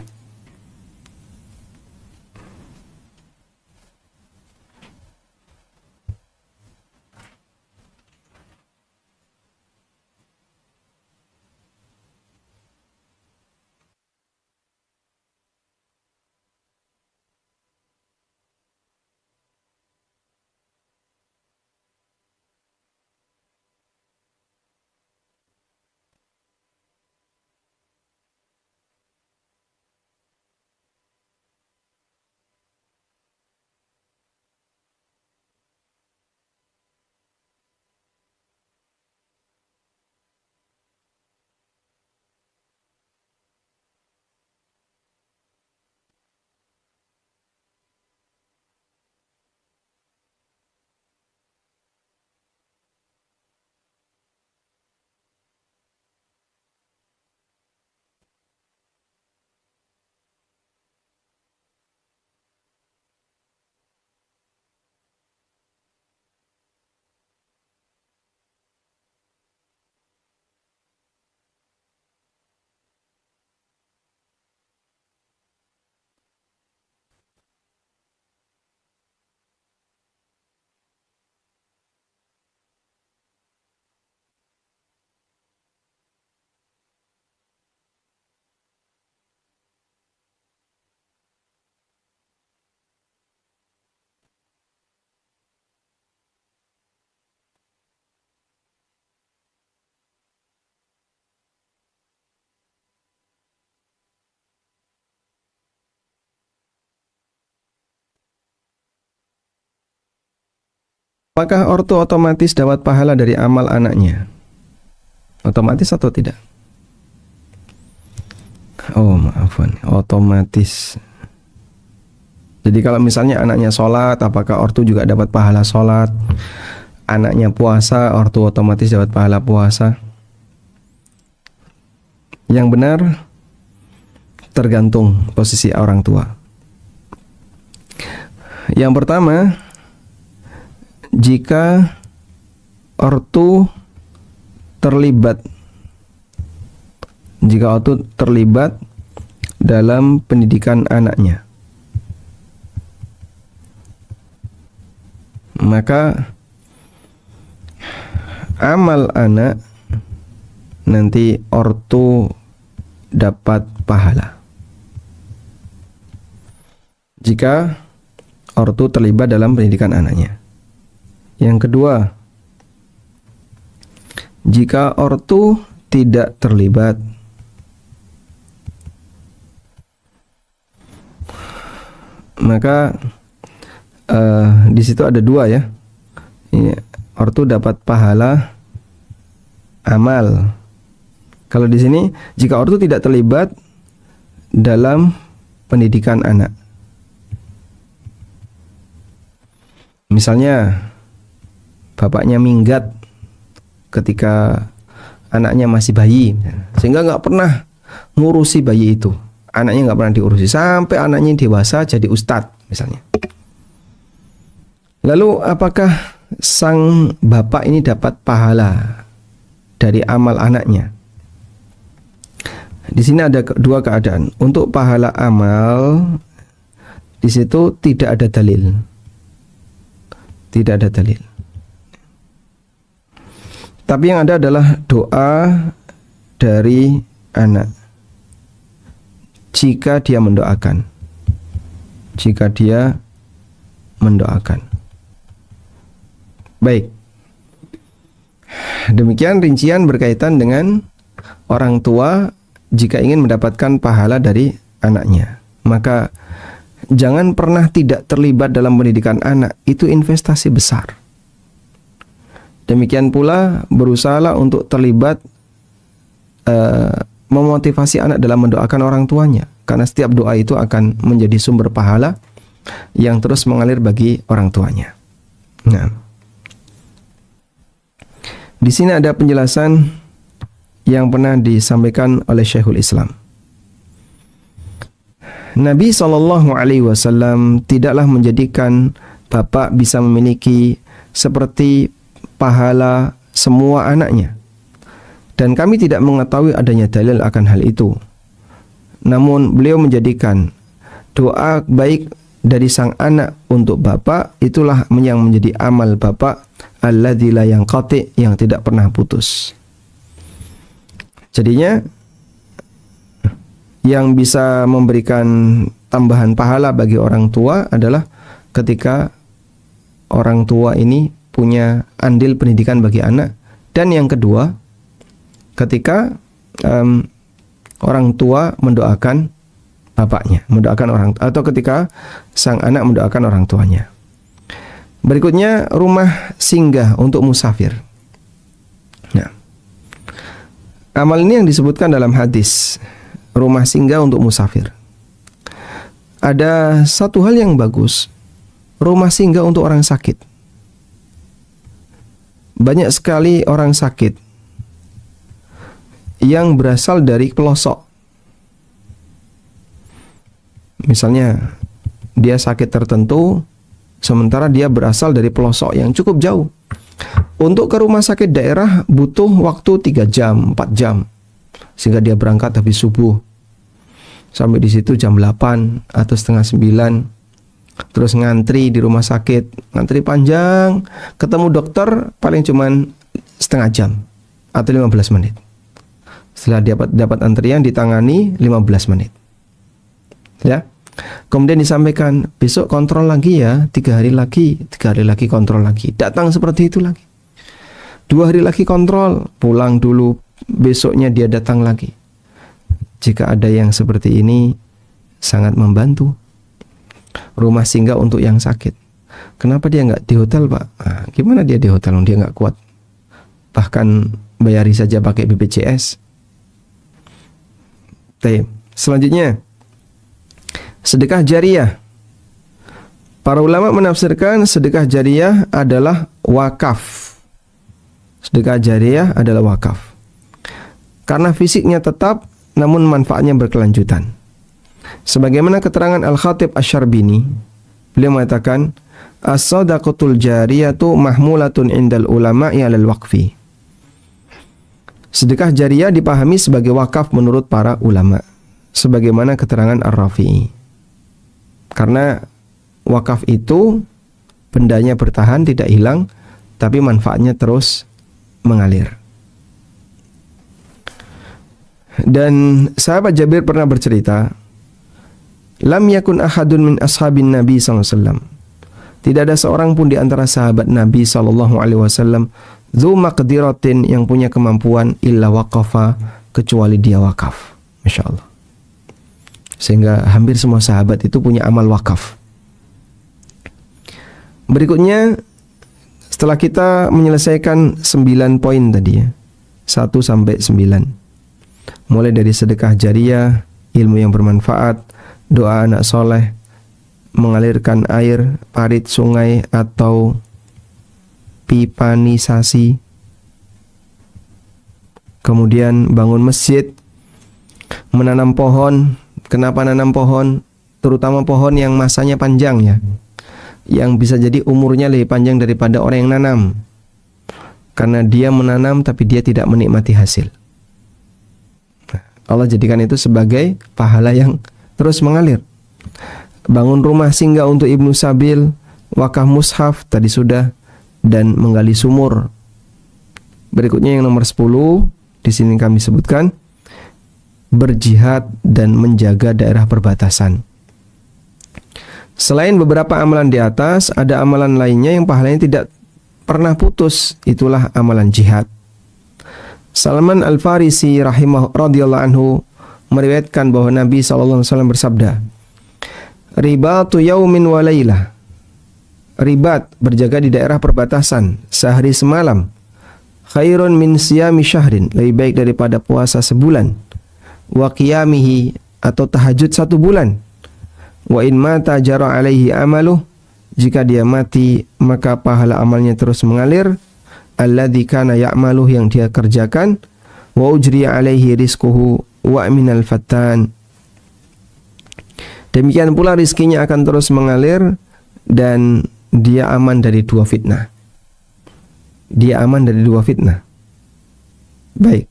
Apakah ortu otomatis dapat pahala dari amal anaknya? Otomatis atau tidak? Oh, maafan, otomatis. Jadi kalau misalnya anaknya sholat, apakah ortu juga dapat pahala sholat? Anaknya puasa, ortu otomatis dapat pahala puasa? Yang benar tergantung posisi orang tua. Yang pertama, jika ortu terlibat dalam pendidikan anaknya, maka amal anak nanti ortu dapat pahala. Jika ortu terlibat dalam pendidikan anaknya. Yang kedua, jika ortu tidak terlibat, maka di situ ada dua ya. Ini ortu dapat pahala amal. Kalau di sini jika ortu tidak terlibat dalam pendidikan anak. Misalnya bapaknya minggat ketika anaknya masih bayi, sehingga nggak pernah ngurusi bayi itu. Anaknya nggak pernah diurusi sampai anaknya dewasa jadi ustadz misalnya. Lalu apakah sang bapak ini dapat pahala dari amal anaknya? Di sini ada dua keadaan. Untuk pahala amal, di situ tidak ada dalil. Tidak ada dalil. Tapi yang ada adalah doa dari anak. Jika dia mendoakan. Jika dia mendoakan. Baik. Demikian rincian berkaitan dengan orang tua jika ingin mendapatkan pahala dari anaknya. Maka jangan pernah tidak terlibat dalam pendidikan anak. Itu investasi besar. Demikian pula berusahalah untuk terlibat memotivasi anak dalam mendoakan orang tuanya. Karena setiap doa itu akan menjadi sumber pahala yang terus mengalir bagi orang tuanya. Nah, di sini ada penjelasan yang pernah disampaikan oleh Syekhul Islam. Nabi SAW tidaklah menjadikan bapak bisa memiliki seperti pahala semua anaknya. Dan kami tidak mengetahui adanya dalil akan hal itu. Namun beliau menjadikan doa baik dari sang anak untuk bapak itulah yang menjadi amal bapak alladzi la yanqati, yang tidak pernah putus. Jadinya yang bisa memberikan tambahan pahala bagi orang tua adalah ketika orang tua ini punya andil pendidikan bagi anak. Dan yang kedua, ketika orang tua mendoakan bapaknya, mendoakan orang, atau ketika sang anak mendoakan orang tuanya. Berikutnya, rumah singgah untuk musafir. Nah, amal ini yang disebutkan dalam hadis, rumah singgah untuk musafir. Ada satu hal yang bagus, rumah singgah untuk orang sakit. Banyak sekali orang sakit yang berasal dari pelosok. Misalnya, dia sakit tertentu, sementara dia berasal dari pelosok yang cukup jauh. Untuk ke rumah sakit daerah butuh waktu 3 jam, 4 jam. Sehingga dia berangkat habis subuh. Sampai di situ jam 8 atau setengah 9. Terus ngantri di rumah sakit. Ngantri panjang. Ketemu dokter paling cuman setengah jam atau 15 menit. Setelah dapat antrian ditangani 15 menit. Ya. Kemudian disampaikan, besok kontrol lagi ya, 3 hari lagi kontrol lagi. Datang seperti itu lagi. 2 hari lagi kontrol, pulang dulu, besoknya dia datang lagi. Jika ada yang seperti ini, sangat membantu. Rumah singgah untuk yang sakit. Kenapa dia nggak di hotel, Pak? Nah, gimana dia di hotel? Dia nggak kuat. Bahkan bayari saja pakai BPJS. Selanjutnya, sedekah jariyah. Para ulama menafsirkan sedekah jariyah adalah wakaf. Sedekah jariyah adalah wakaf. Karena fisiknya tetap, namun manfaatnya berkelanjutan. Sebagaimana keterangan Al-Khatib Asy-Syarbini, beliau mengatakan, as-sadaqatul jariyatu mahmulatun indal ulama'i 'alal waqfi. Sedekah jariyah dipahami sebagai wakaf menurut para ulama, sebagaimana keterangan Ar-Rafi'i. Karena wakaf itu bendanya bertahan, tidak hilang, tapi manfaatnya terus mengalir. Dan sahabat Jabir pernah bercerita, lam yakun ahadun min ashabin Nabi SAW. Tidak ada seorang pun di antara sahabat Nabi SAW dzu maqdiratin, yang punya kemampuan, illa waqafa, kecuali dia wakaf. Masya Allah. Sehingga hampir semua sahabat itu punya amal wakaf. Berikutnya, setelah kita menyelesaikan 9 poin tadi ya, 1 sampai 9. Mulai dari sedekah jariah, ilmu yang bermanfaat, doa anak soleh, mengalirkan air, parit sungai atau pipanisasi, kemudian bangun masjid, menanam pohon. Kenapa nanam pohon? Terutama pohon yang masanya panjang ya, yang bisa jadi umurnya lebih panjang daripada orang yang nanam, karena dia menanam tapi dia tidak menikmati hasil. Allah jadikan itu sebagai pahala yang terus mengalir. Bangun rumah singgah untuk Ibnu Sabil, wakaf mushaf tadi sudah, dan menggali sumur. Berikutnya yang nomor 10, di sini kami sebutkan berjihad dan menjaga daerah perbatasan. Selain beberapa amalan di atas, ada amalan lainnya yang pahalanya tidak pernah putus, itulah amalan jihad. Salman Al-Farisi radhiyallahu anhu meriwayatkan bahwa Nabi SAW bersabda, ribatu yaumin wa laylah, ribat, berjaga di daerah perbatasan sehari semalam, khairun min siyami syahrin, lebih baik daripada puasa sebulan, wa qiyamihi, atau tahajud 1 bulan, wa in mata jara alaihi amaluh, jika dia mati maka pahala amalnya terus mengalir, alladzi kana ya'maluh, yang dia kerjakan, wa ujriya alaihi rizquhu wa minal fattan, demikian pula rizkinya akan terus mengalir dan dia aman dari 2 fitnah. Dia aman dari 2 fitnah. Baik.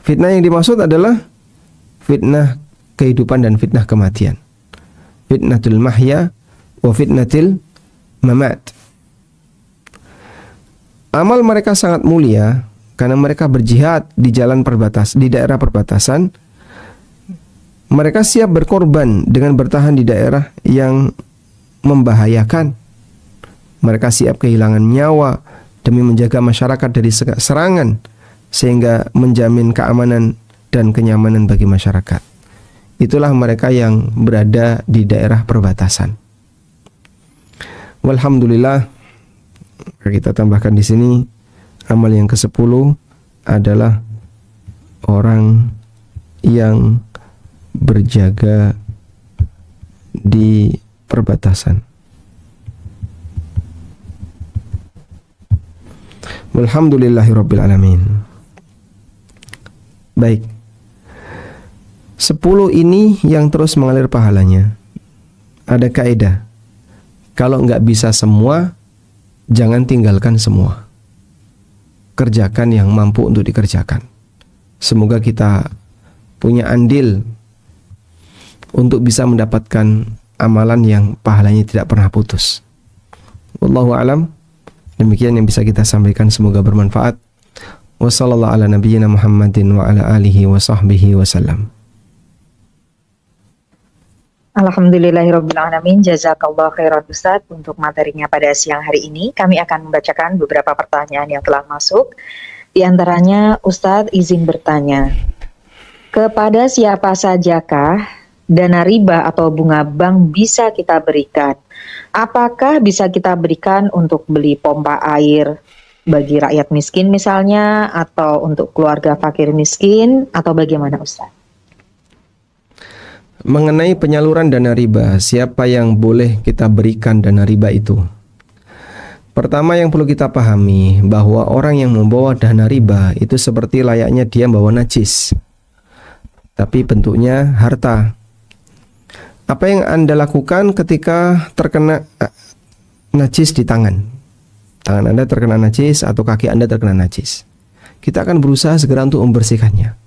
Fitnah yang dimaksud adalah fitnah kehidupan dan fitnah kematian. Fitnatul mahya wa fitnatil mamat. Amal mereka sangat mulia karena mereka berjihad di jalan di daerah perbatasan. Mereka siap berkorban dengan bertahan di daerah yang membahayakan. Mereka siap kehilangan nyawa demi menjaga masyarakat dari serangan, sehingga menjamin keamanan dan kenyamanan bagi masyarakat. Itulah mereka yang berada di daerah perbatasan. Walhamdulillah, kita tambahkan di sini amal yang ke-10 adalah orang yang berjaga di perbatasan. Walhamdulillahirabbil alamin. Baik. 10 ini yang terus mengalir pahalanya. Ada kaidah. Kalau nggak bisa semua, jangan tinggalkan semua. Kerjakan yang mampu untuk dikerjakan. Semoga kita punya andil untuk bisa mendapatkan amalan yang pahalanya tidak pernah putus. Wallahu a'lam. Demikian yang bisa kita sampaikan, semoga bermanfaat. Wassallallahu ala nabiyyina Muhammadin wa ala alihi wa sahbihi wasallam. Alhamdulillahirabbil alamin. Jazakallahu khairan Ustaz untuk materinya pada siang hari ini. Kami akan membacakan beberapa pertanyaan yang telah masuk. Di antaranya, Ustaz izin bertanya, kepada siapa sajakah dana riba atau bunga bank bisa kita berikan? Apakah bisa kita berikan untuk beli pompa air bagi rakyat miskin misalnya, atau untuk keluarga fakir miskin, atau bagaimana Ustaz? Mengenai penyaluran dana riba, siapa yang boleh kita berikan dana riba itu? Pertama yang perlu kita pahami, bahwa orang yang membawa dana riba itu seperti layaknya dia membawa najis, tapi bentuknya harta. Apa yang Anda lakukan ketika terkena najis di tangan? Tangan Anda terkena najis atau kaki Anda terkena najis. Kita akan berusaha segera untuk membersihkannya.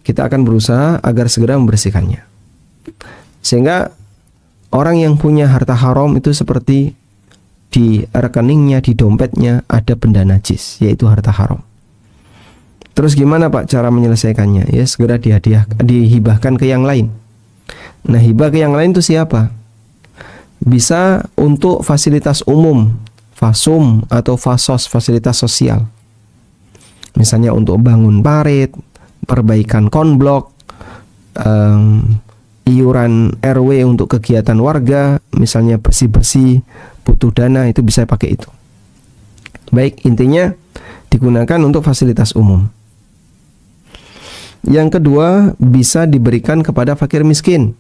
Kita akan berusaha agar segera membersihkannya. Sehingga orang yang punya harta haram itu seperti di rekeningnya, di dompetnya ada benda najis, yaitu harta haram. Terus gimana Pak cara menyelesaikannya? Ya segera dihibahkan ke yang lain. Nah, hibah ke yang lain itu siapa? Bisa untuk fasilitas umum, fasum atau fasos, fasilitas sosial. Misalnya untuk bangun parit, perbaikan konblok, iuran RW untuk kegiatan warga, misalnya bersih-bersih, butuh dana, itu bisa pakai itu. Baik, intinya digunakan untuk fasilitas umum. Yang kedua, bisa diberikan kepada fakir miskin.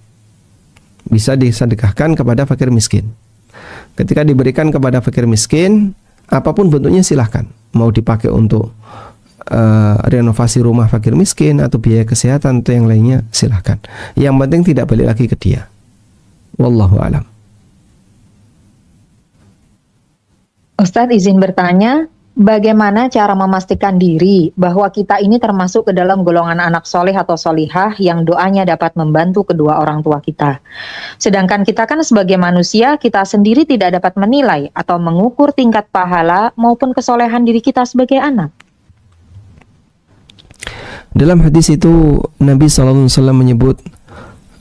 Bisa disedekahkan kepada fakir miskin. Ketika diberikan kepada fakir miskin, apapun bentuknya silahkan. Mau dipakai untuk renovasi rumah fakir miskin atau biaya kesehatan atau yang lainnya, silahkan. Yang penting tidak balik lagi ke dia. Wallahu a'lam. Ustadz izin bertanya, bagaimana cara memastikan diri bahwa kita ini termasuk ke dalam golongan anak soleh atau solihah yang doanya dapat membantu kedua orang tua kita. Sedangkan kita kan sebagai manusia, kita sendiri tidak dapat menilai atau mengukur tingkat pahala maupun kesolehan diri kita sebagai anak. Dalam hadis itu Nabi SAW menyebut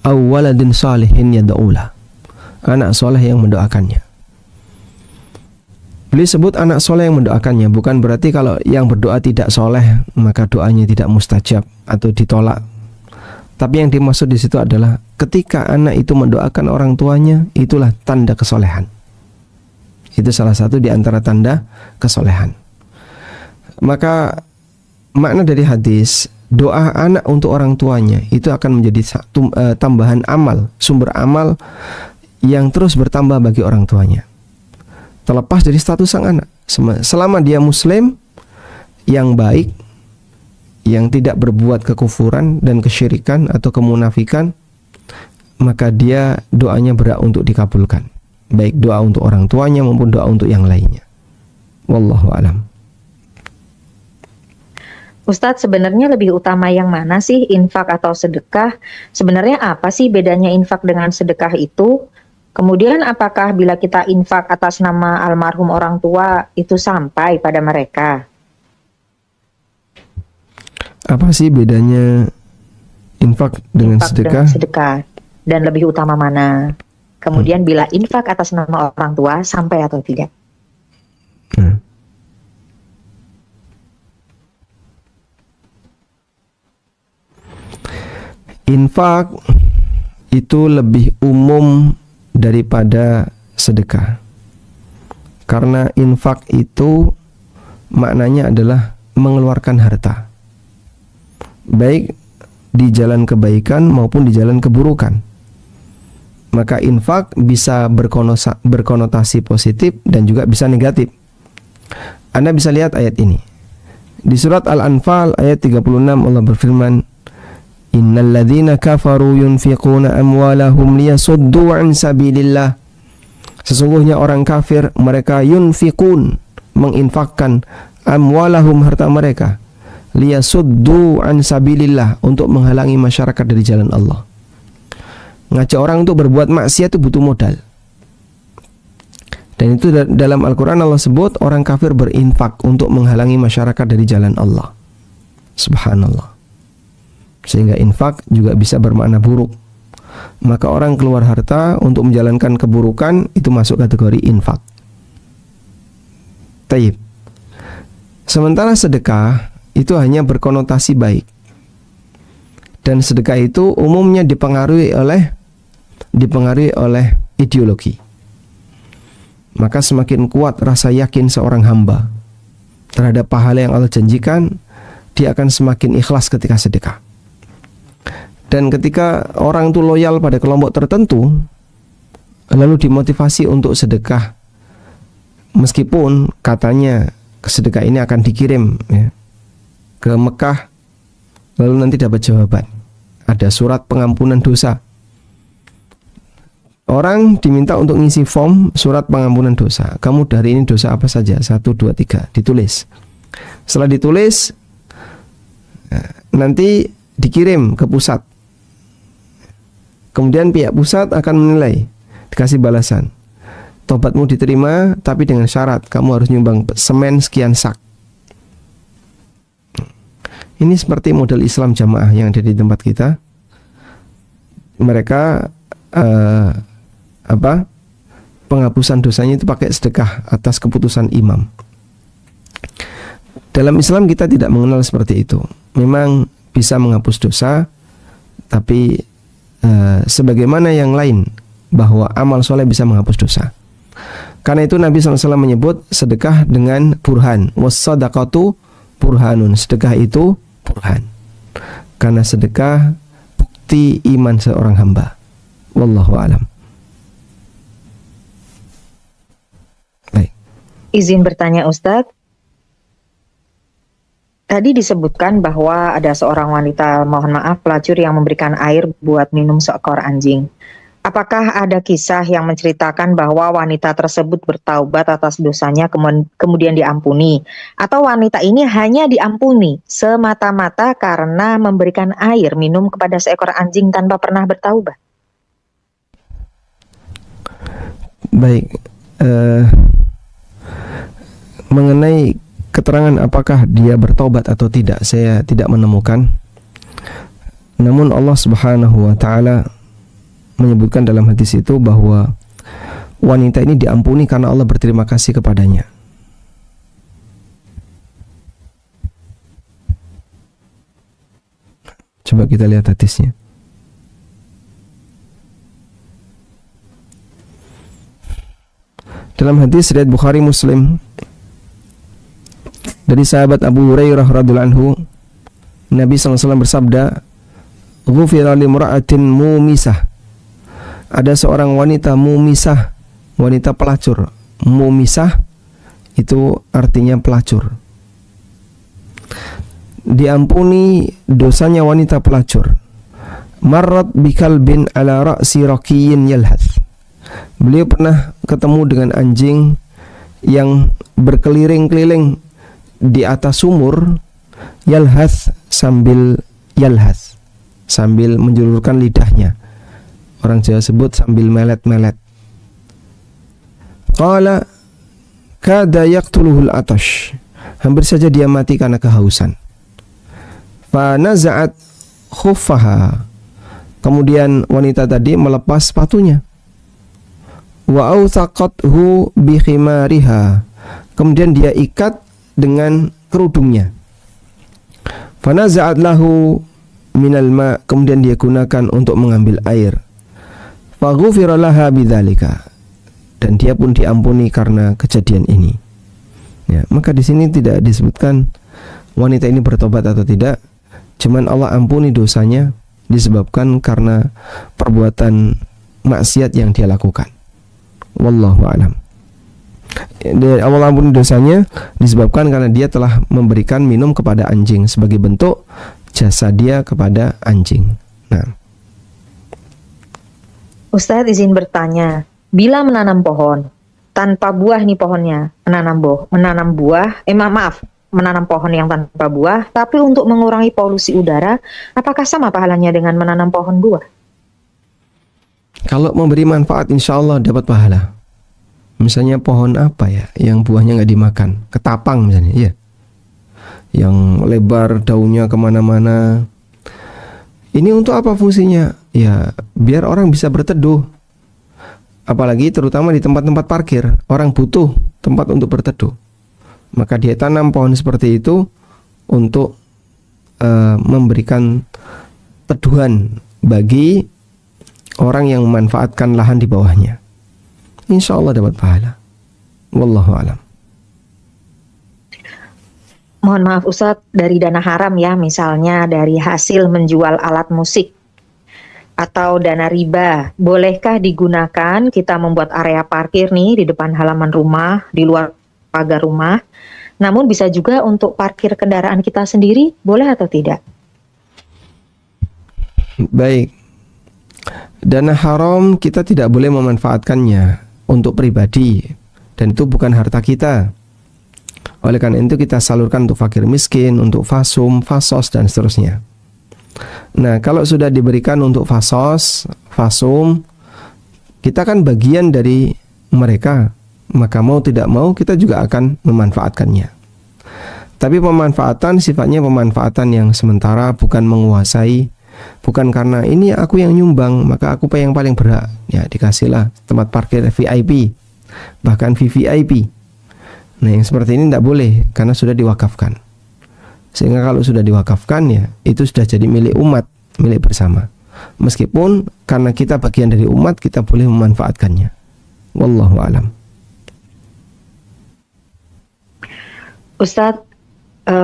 awwaladin salihin yad'ulah, anak soleh yang mendoakannya. Beliau sebut anak soleh yang mendoakannya, bukan berarti kalau yang berdoa tidak soleh maka doanya tidak mustajab atau ditolak. Tapi yang dimaksud di situ adalah ketika anak itu mendoakan orang tuanya, itulah tanda kesolehan. Itu salah satu di antara tanda kesolehan. Maka makna dari hadis, doa anak untuk orang tuanya itu akan menjadi tambahan amal, sumber amal yang terus bertambah bagi orang tuanya. Terlepas dari status sang anak, selama dia muslim yang baik, yang tidak berbuat kekufuran dan kesyirikan atau kemunafikan, maka dia doanya berhak untuk dikabulkan, baik doa untuk orang tuanya maupun doa untuk yang lainnya. Wallahu a'lam. Ustadz, sebenarnya lebih utama yang mana sih, infak atau sedekah? Sebenarnya apa sih bedanya infak dengan sedekah itu? Kemudian apakah bila kita infak atas nama almarhum orang tua itu sampai pada mereka? Apa sih bedanya infak dengan sedekah? Dan sedekah, dan lebih utama mana? Kemudian bila infak atas nama orang tua sampai atau tidak? Infak itu lebih umum daripada sedekah. Karena infak itu maknanya adalah mengeluarkan harta, baik di jalan kebaikan maupun di jalan keburukan. Maka infak bisa berkonotasi positif dan juga bisa negatif. Anda bisa lihat ayat ini. Di surat Al-Anfal ayat 36 Allah berfirman, Innal ladzina kafaru yunfiquna amwalahum liyasuddu an sabilillah. Sesungguhnya orang kafir mereka yunfiqun, menginfakkan amwalahum, harta mereka, liyasuddu an sabilillah, untuk menghalangi masyarakat dari jalan Allah. Ngajak orang untuk berbuat maksiat itu butuh modal. Dan itu dalam Al-Quran Allah sebut orang kafir berinfak untuk menghalangi masyarakat dari jalan Allah. Subhanallah. Sehingga infak juga bisa bermakna buruk. Maka orang keluar harta untuk menjalankan keburukan itu masuk kategori infak. Taib. Sementara sedekah itu hanya berkonotasi baik. Dan sedekah itu umumnya dipengaruhi oleh ideologi. Maka semakin kuat rasa yakin seorang hamba terhadap pahala yang Allah janjikan, dia akan semakin ikhlas ketika sedekah. Dan ketika orang itu loyal pada kelompok tertentu, lalu dimotivasi untuk sedekah, meskipun katanya sedekah ini akan dikirim ke Mekah, lalu nanti dapat jawaban, ada surat pengampunan dosa. Orang diminta untuk ngisi form surat pengampunan dosa. Kamu dari ini dosa apa saja? 1, 2, 3. Ditulis. Setelah ditulis, nanti dikirim ke pusat. Kemudian pihak pusat akan menilai dikasih balasan. Tobatmu diterima, tapi dengan syarat kamu harus nyumbang semen sekian sak. Ini seperti model Islam jamaah yang ada di tempat kita. Mereka penghapusan dosanya itu pakai sedekah atas keputusan imam. Dalam Islam kita tidak mengenal seperti itu. Memang bisa menghapus dosa, tapi sebagaimana yang lain, bahwa amal soleh bisa menghapus dosa. Karena itu Nabi SAW menyebut sedekah dengan burhan. Was-sadaqatu burhanun. Sedekah itu burhan. Karena sedekah bukti iman seorang hamba. Wallahu a'lam. Baik. Izin bertanya Ustadz. Tadi disebutkan bahwa ada seorang wanita, mohon maaf, pelacur yang memberikan air buat minum seekor anjing. Apakah ada kisah yang menceritakan bahwa wanita tersebut bertaubat atas dosanya kemudian diampuni? Atau wanita ini hanya diampuni semata-mata karena memberikan air minum kepada seekor anjing tanpa pernah bertaubat? Baik, mengenai keterangan apakah dia bertaubat atau tidak, saya tidak menemukan. Namun Allah Subhanahu wa taala menyebutkan dalam hadis itu bahwa wanita ini diampuni karena Allah berterima kasih kepadanya. Coba kita lihat hadisnya. Dalam hadis riwayat Bukhari Muslim dari sahabat Abu Hurairah radhiyallahu anhu, Nabi SAW bersabda, "Ghufira limra'atin mumisah." Ada seorang wanita mumisah, wanita pelacur. Mumisah itu artinya pelacur. Diampuni dosanya wanita pelacur. Marrat bikalbin ala ra'si raqiyin yalhath. Beliau pernah ketemu dengan anjing yang berkeliling-keliling di atas sumur, yalhath sambil menjulurkan lidahnya. Orang Jawa sebut sambil melet-melet. Qala kada yaqtuluhul atash. Hampir saja dia mati karena kehausan. Fa naza'at khuffaha. Kemudian wanita tadi melepas sepatunya. Wa awthaqathu bi khimariha. Kemudian dia ikat dengan kerudungnya. Fa naza'at lahu minal ma. Kemudian dia gunakan untuk mengambil air. Faghufira laha bidzalika, dan dia pun diampuni karena kejadian ini. Ya, maka di sini tidak disebutkan wanita ini bertobat atau tidak, cuman Allah ampuni dosanya disebabkan karena perbuatan maksiat yang dia lakukan. Wallahu a'lam. Allah ampuni dosanya disebabkan karena dia telah memberikan minum kepada anjing sebagai bentuk jasa dia kepada anjing. Nah, Ustadz izin bertanya, bila menanam pohon tanpa buah nih pohonnya, menanam pohon yang tanpa buah, tapi untuk mengurangi polusi udara, apakah sama pahalanya dengan menanam pohon buah? Kalau memberi manfaat, insya Allah dapat pahala. Misalnya pohon apa ya, yang buahnya nggak dimakan, ketapang misalnya, ya, yang lebar daunnya kemana-mana. Ini untuk apa fungsinya? Ya, biar orang bisa berteduh. Apalagi terutama di tempat-tempat parkir, orang butuh tempat untuk berteduh. Maka dia tanam pohon seperti itu untuk memberikan teduhan bagi orang yang memanfaatkan lahan di bawahnya. Insya Allah dapat pahala. Wallahu a'lam. Mohon maaf Ustadz, dari dana haram ya, misalnya dari hasil menjual alat musik atau dana riba, bolehkah digunakan kita membuat area parkir nih di depan halaman rumah, di luar pagar rumah, namun bisa juga untuk parkir kendaraan kita sendiri, boleh atau tidak? Baik, dana haram kita tidak boleh memanfaatkannya untuk pribadi, dan itu bukan harta kita. Oleh karena itu kita salurkan untuk fakir miskin, untuk fasum, fasos, dan seterusnya. Nah, kalau sudah diberikan untuk fasos, fasum, Kita kan bagian dari mereka, maka mau tidak mau kita juga akan memanfaatkannya. Tapi pemanfaatan sifatnya pemanfaatan yang sementara, bukan menguasai, bukan karena ini aku yang nyumbang maka aku yang paling berhak. Ya dikasihlah tempat parkir VIP, bahkan VVIP. Nah yang seperti ini tidak boleh karena sudah diwakafkan. Sehingga kalau sudah diwakafkan ya itu sudah jadi milik umat, milik bersama. Meskipun karena kita bagian dari umat kita boleh memanfaatkannya. Wallahu alam. Ustadz,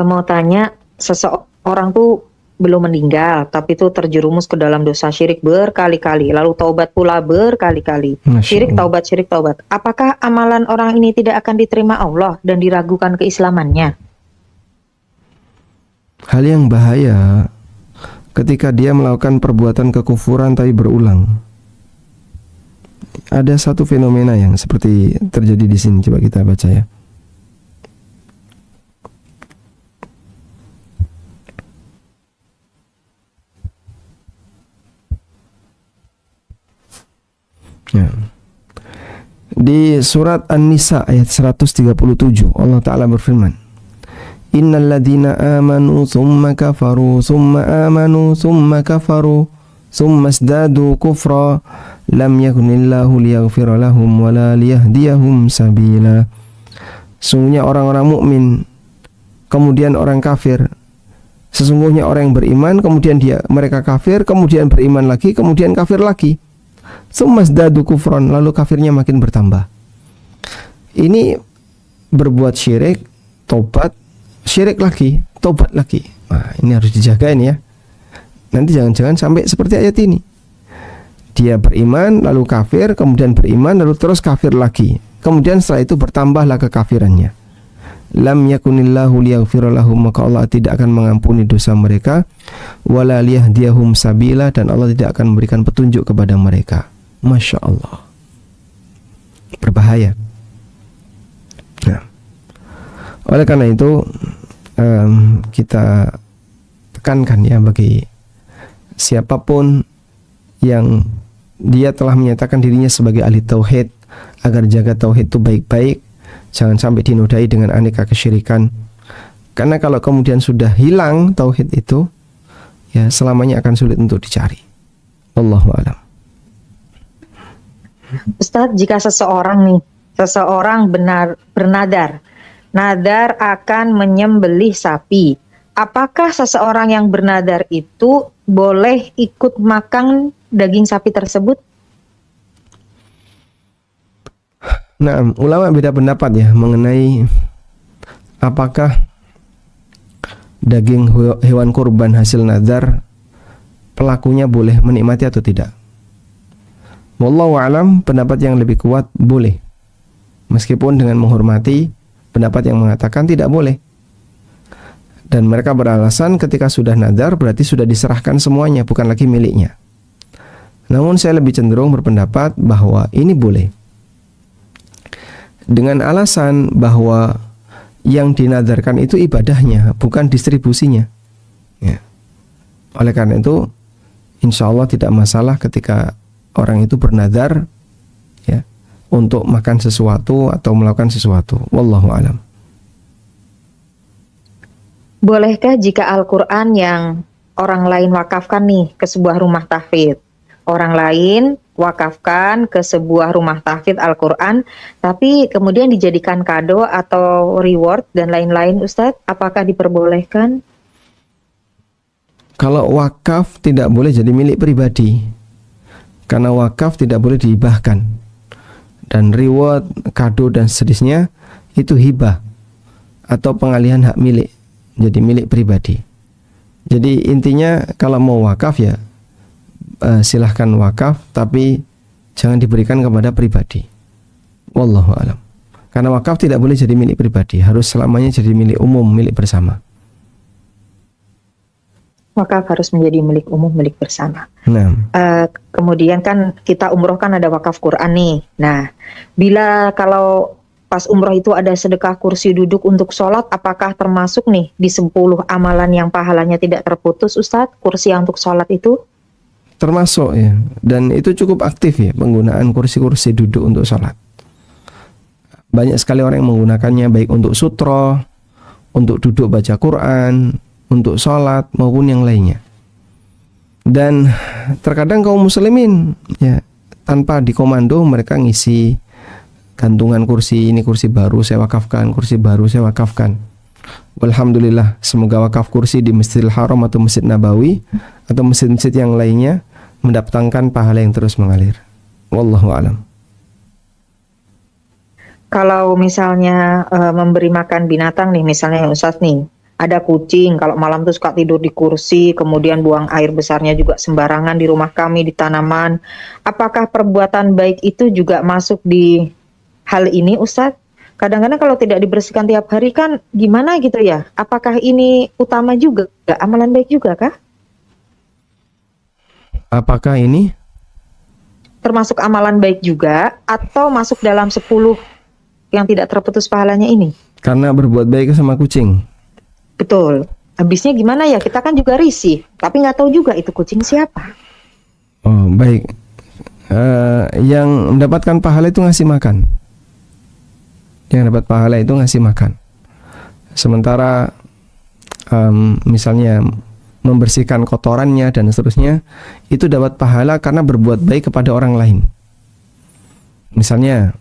mau tanya, seseorang tuh belum meninggal tapi itu terjerumus ke dalam dosa syirik berkali-kali, lalu taubat pula berkali-kali. Syirik taubat. Apakah amalan orang ini tidak akan diterima Allah dan diragukan keislamannya? Hal yang bahaya ketika dia melakukan perbuatan kekufuran tapi berulang. Ada satu fenomena yang seperti terjadi di sini, coba kita baca ya. Ya. Di surat An-Nisa ayat 137 Allah Ta'ala berfirman, Innal ladhina amanu thumma kafaru thumma amanu thumma kafaru thumma isdadu kufra lam yakunillahu liyaghfira lahum wa la liyahdiyahum sabila. Sesungguhnya orang-orang mukmin kemudian orang kafir. Sesungguhnya orang yang beriman kemudian mereka kafir, kemudian beriman lagi, kemudian kafir lagi. Sumasdadu kufron, lalu kafirnya makin bertambah. Ini berbuat syirik, tobat, syirik lagi, tobat lagi. Nah, ini harus dijagain ya. Nanti jangan-jangan sampai seperti ayat ini. Dia beriman, lalu kafir, kemudian beriman, lalu terus kafir lagi. Kemudian setelah itu bertambahlah kekafirannya. Lam yakunillahu liyaghfira lahum, maka Allah tidak akan mengampuni dosa mereka, wala liyahdiyahum sabila, dan Allah tidak akan memberikan petunjuk kepada mereka. Masya Allah, berbahaya. Nah, oleh karena itu kita tekankan ya bagi siapapun yang dia telah menyatakan dirinya sebagai ahli tauhid, agar jaga tauhid itu baik-baik. Jangan sampai dinodai dengan aneka kesyirikan. Karena kalau kemudian sudah hilang tauhid itu, ya selamanya akan sulit untuk dicari. Wallahu a'lam. Ustadz, jika seseorang bernadar akan menyembelih sapi, apakah seseorang yang bernadar itu boleh ikut makan daging sapi tersebut? Nah, ulama beda pendapat ya mengenai apakah daging hewan kurban hasil nazar pelakunya boleh menikmati atau tidak. Wallahu a'lam, pendapat yang lebih kuat boleh. Meskipun dengan menghormati pendapat yang mengatakan tidak boleh. Dan mereka beralasan ketika sudah nazar berarti sudah diserahkan semuanya, bukan lagi miliknya. Namun saya lebih cenderung berpendapat bahwa ini boleh. Dengan alasan bahwa yang dinadarkan itu ibadahnya, bukan distribusinya. Ya. Oleh karena itu, insya Allah tidak masalah ketika orang itu bernadar ya, untuk makan sesuatu atau melakukan sesuatu. Wallahu alam. Bolehkah jika Al-Quran yang orang lain wakafkan nih ke sebuah rumah tahfidz, orang lain wakafkan ke sebuah rumah tahfidz Al-Quran, tapi kemudian dijadikan kado atau reward dan lain-lain, Ustadz, apakah diperbolehkan? Kalau wakaf tidak boleh jadi milik pribadi, karena wakaf tidak boleh dihibahkan. Dan reward, kado dan seterusnya itu hibah atau pengalihan hak milik, jadi milik pribadi. Jadi intinya kalau mau wakaf ya silahkan wakaf, tapi jangan diberikan kepada pribadi. Wallahu alam. Karena wakaf tidak boleh jadi milik pribadi, harus selamanya jadi milik umum, milik bersama. Wakaf harus menjadi milik umum, milik bersama. Nah, kemudian kan kita umroh kan ada wakaf Quran nih. Nah, kalau pas umroh itu ada sedekah kursi duduk untuk sholat, apakah termasuk nih di 10 amalan yang pahalanya tidak terputus, Ustadz, kursi yang untuk sholat itu? termasuk ya, dan itu cukup aktif ya penggunaan kursi-kursi duduk untuk sholat. Banyak sekali orang yang menggunakannya baik untuk sutro, untuk duduk baca Quran, untuk sholat maupun yang lainnya. Dan terkadang kaum muslimin ya tanpa dikomando mereka ngisi gantungan kursi, ini kursi baru saya wakafkan, kursi baru saya wakafkan. Alhamdulillah, semoga wakaf kursi di Masjidil Haram atau Masjid Nabawi atau masjid-masjid yang lainnya mendatangkan pahala yang terus mengalir. Wallahu a'lam. Kalau misalnya memberi makan binatang nih, misalnya Ustaz nih, ada kucing, kalau malam tuh suka tidur di kursi, kemudian buang air besarnya juga sembarangan di rumah kami, di tanaman. Apakah perbuatan baik itu juga masuk di hal ini Ustaz? Kadang-kadang kalau tidak dibersihkan tiap hari kan gimana gitu ya? Apakah ini utama juga? Amalan baik juga kah? Apakah ini Termasuk amalan baik juga atau masuk dalam 10 yang tidak terputus pahalanya ini? karena berbuat baik sama kucing? Betul. Habisnya gimana ya? Kita kan juga risih, tapi nggak tahu juga itu kucing siapa. Oh, baik. Yang mendapatkan pahala itu ngasih makan. Yang dapat pahala itu ngasih makan. Sementara misalnya membersihkan kotorannya dan seterusnya, itu dapat pahala karena berbuat baik kepada orang lain. Misalnya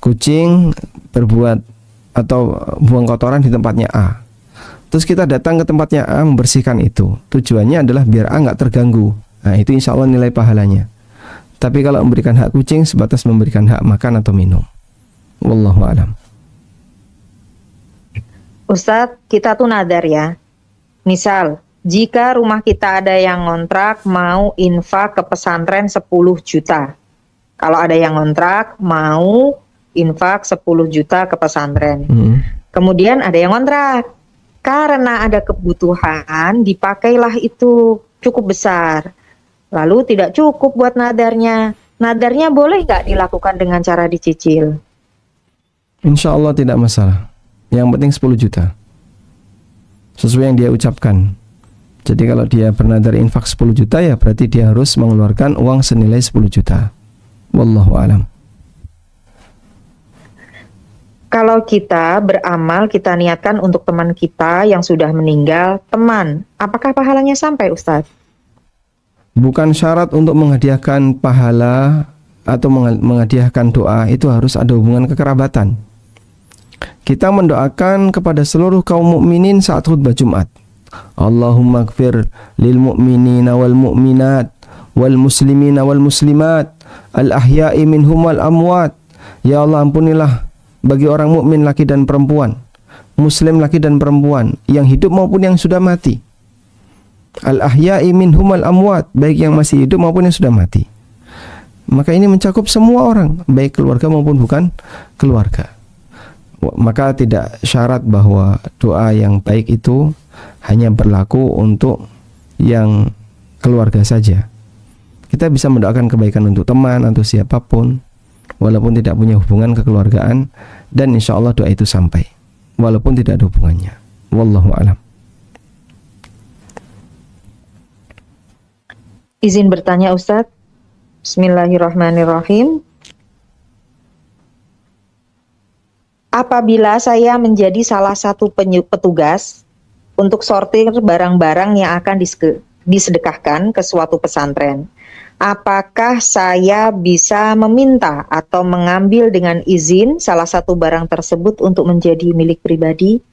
kucing berbuat atau buang kotoran di tempatnya A, terus kita datang ke tempatnya A membersihkan itu. Tujuannya adalah biar A nggak terganggu. Nah, itu insya Allah nilai pahalanya. Tapi kalau memberikan hak kucing sebatas memberikan hak makan atau minum. Wallahu a'lam. Ustadz, kita tuh nadar ya. Misal, jika rumah kita ada yang ngontrak mau infak ke pesantren 10 juta. Kalau ada yang ngontrak mau infak 10 juta ke pesantren. Kemudian ada yang ngontrak. Karena ada kebutuhan, dipakailah itu cukup besar. Lalu tidak cukup buat nadarnya. Nadarnya boleh nggak dilakukan dengan cara dicicil? Insya Allah tidak masalah. Yang penting 10 juta. Sesuai yang dia ucapkan. Jadi kalau dia bernadar infak 10 juta ya berarti dia harus mengeluarkan uang senilai 10 juta. Wallahu a'lam. Kalau kita beramal, kita niatkan untuk teman kita yang sudah meninggal, teman, apakah pahalanya sampai Ustadz? Bukan syarat untuk menghadiahkan pahala atau menghadiahkan doa itu harus ada hubungan kekerabatan. Kita mendoakan kepada seluruh kaum mukminin saat khutbah Jumat. Allahumma gfir lil mu'minina wal mu'minat wal muslimina wal muslimat al ahya'i minhum wal amwat. Ya Allah, ampunilah bagi orang mukmin laki dan perempuan, muslim laki dan perempuan, yang hidup maupun yang sudah mati. Al ahya'i minhum wal amwat, baik yang masih hidup maupun yang sudah mati. Maka ini mencakup semua orang, baik keluarga maupun bukan keluarga. Maka tidak syarat bahwa doa yang baik itu hanya berlaku untuk yang keluarga saja. Kita bisa mendoakan kebaikan untuk teman atau siapapun, walaupun tidak punya hubungan kekeluargaan, dan insya Allah doa itu sampai, walaupun tidak ada hubungannya. Wallahu a'lam. Izin bertanya Ustadz. Bismillahirrahmanirrahim. Apabila saya menjadi salah satu petugas untuk sortir barang-barang yang akan disedekahkan ke suatu pesantren, apakah saya bisa meminta atau mengambil dengan izin salah satu barang tersebut untuk menjadi milik pribadi?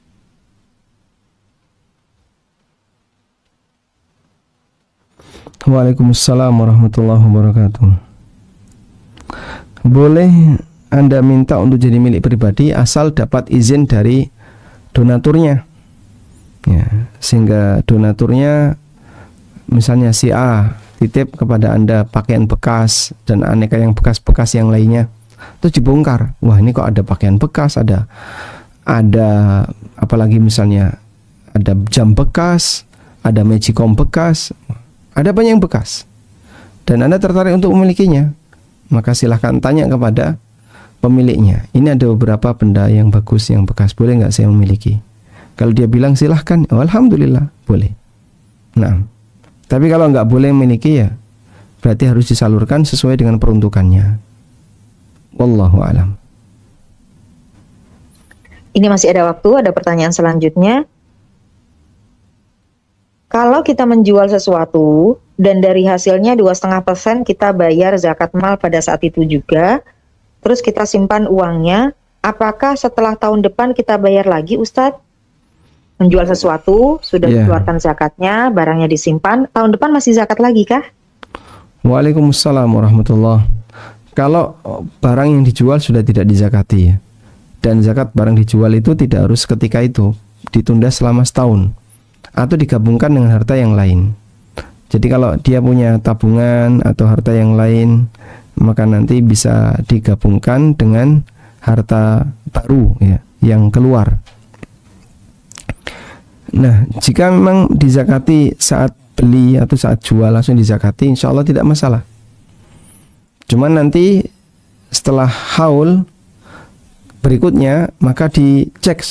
Waalaikumsalam warahmatullahi wabarakatuh. Boleh Anda minta untuk jadi milik pribadi asal dapat izin dari donaturnya, ya, sehingga donaturnya misalnya si A titip kepada Anda pakaian bekas dan aneka yang bekas-bekas yang lainnya, terus dibongkar, wah ini kok ada pakaian bekas, ada apalagi misalnya ada jam bekas, ada magicom bekas, ada banyak yang bekas, dan Anda tertarik untuk memilikinya, maka silahkan tanya kepada pemiliknya, ini ada beberapa benda yang bagus yang bekas, boleh nggak saya memiliki? Kalau dia bilang silahkan, oh, alhamdulillah boleh. Nah, tapi kalau nggak boleh memiliki ya berarti harus disalurkan sesuai dengan peruntukannya. Wallahu alam. Ini masih ada waktu, ada pertanyaan selanjutnya. Kalau kita menjual sesuatu dan dari hasilnya 2,5% kita bayar zakat mal pada saat itu juga, terus kita simpan uangnya, apakah setelah tahun depan kita bayar lagi, Ustadz? Menjual sesuatu, sudah dikeluarkan zakatnya, barangnya disimpan, tahun depan masih zakat lagi kah? Waalaikumsalam warahmatullahi. Kalau barang yang dijual sudah tidak dizakati ya, dan zakat barang dijual itu tidak harus ketika itu, ditunda selama setahun atau digabungkan dengan harta yang lain. Jadi kalau dia punya tabungan atau harta yang lain, maka nanti bisa digabungkan dengan harta baru ya, yang keluar. Nah, jika memang dizakati saat beli atau saat jual langsung dizakati, insya Allah tidak masalah. Cuman nanti setelah haul berikutnya maka dicek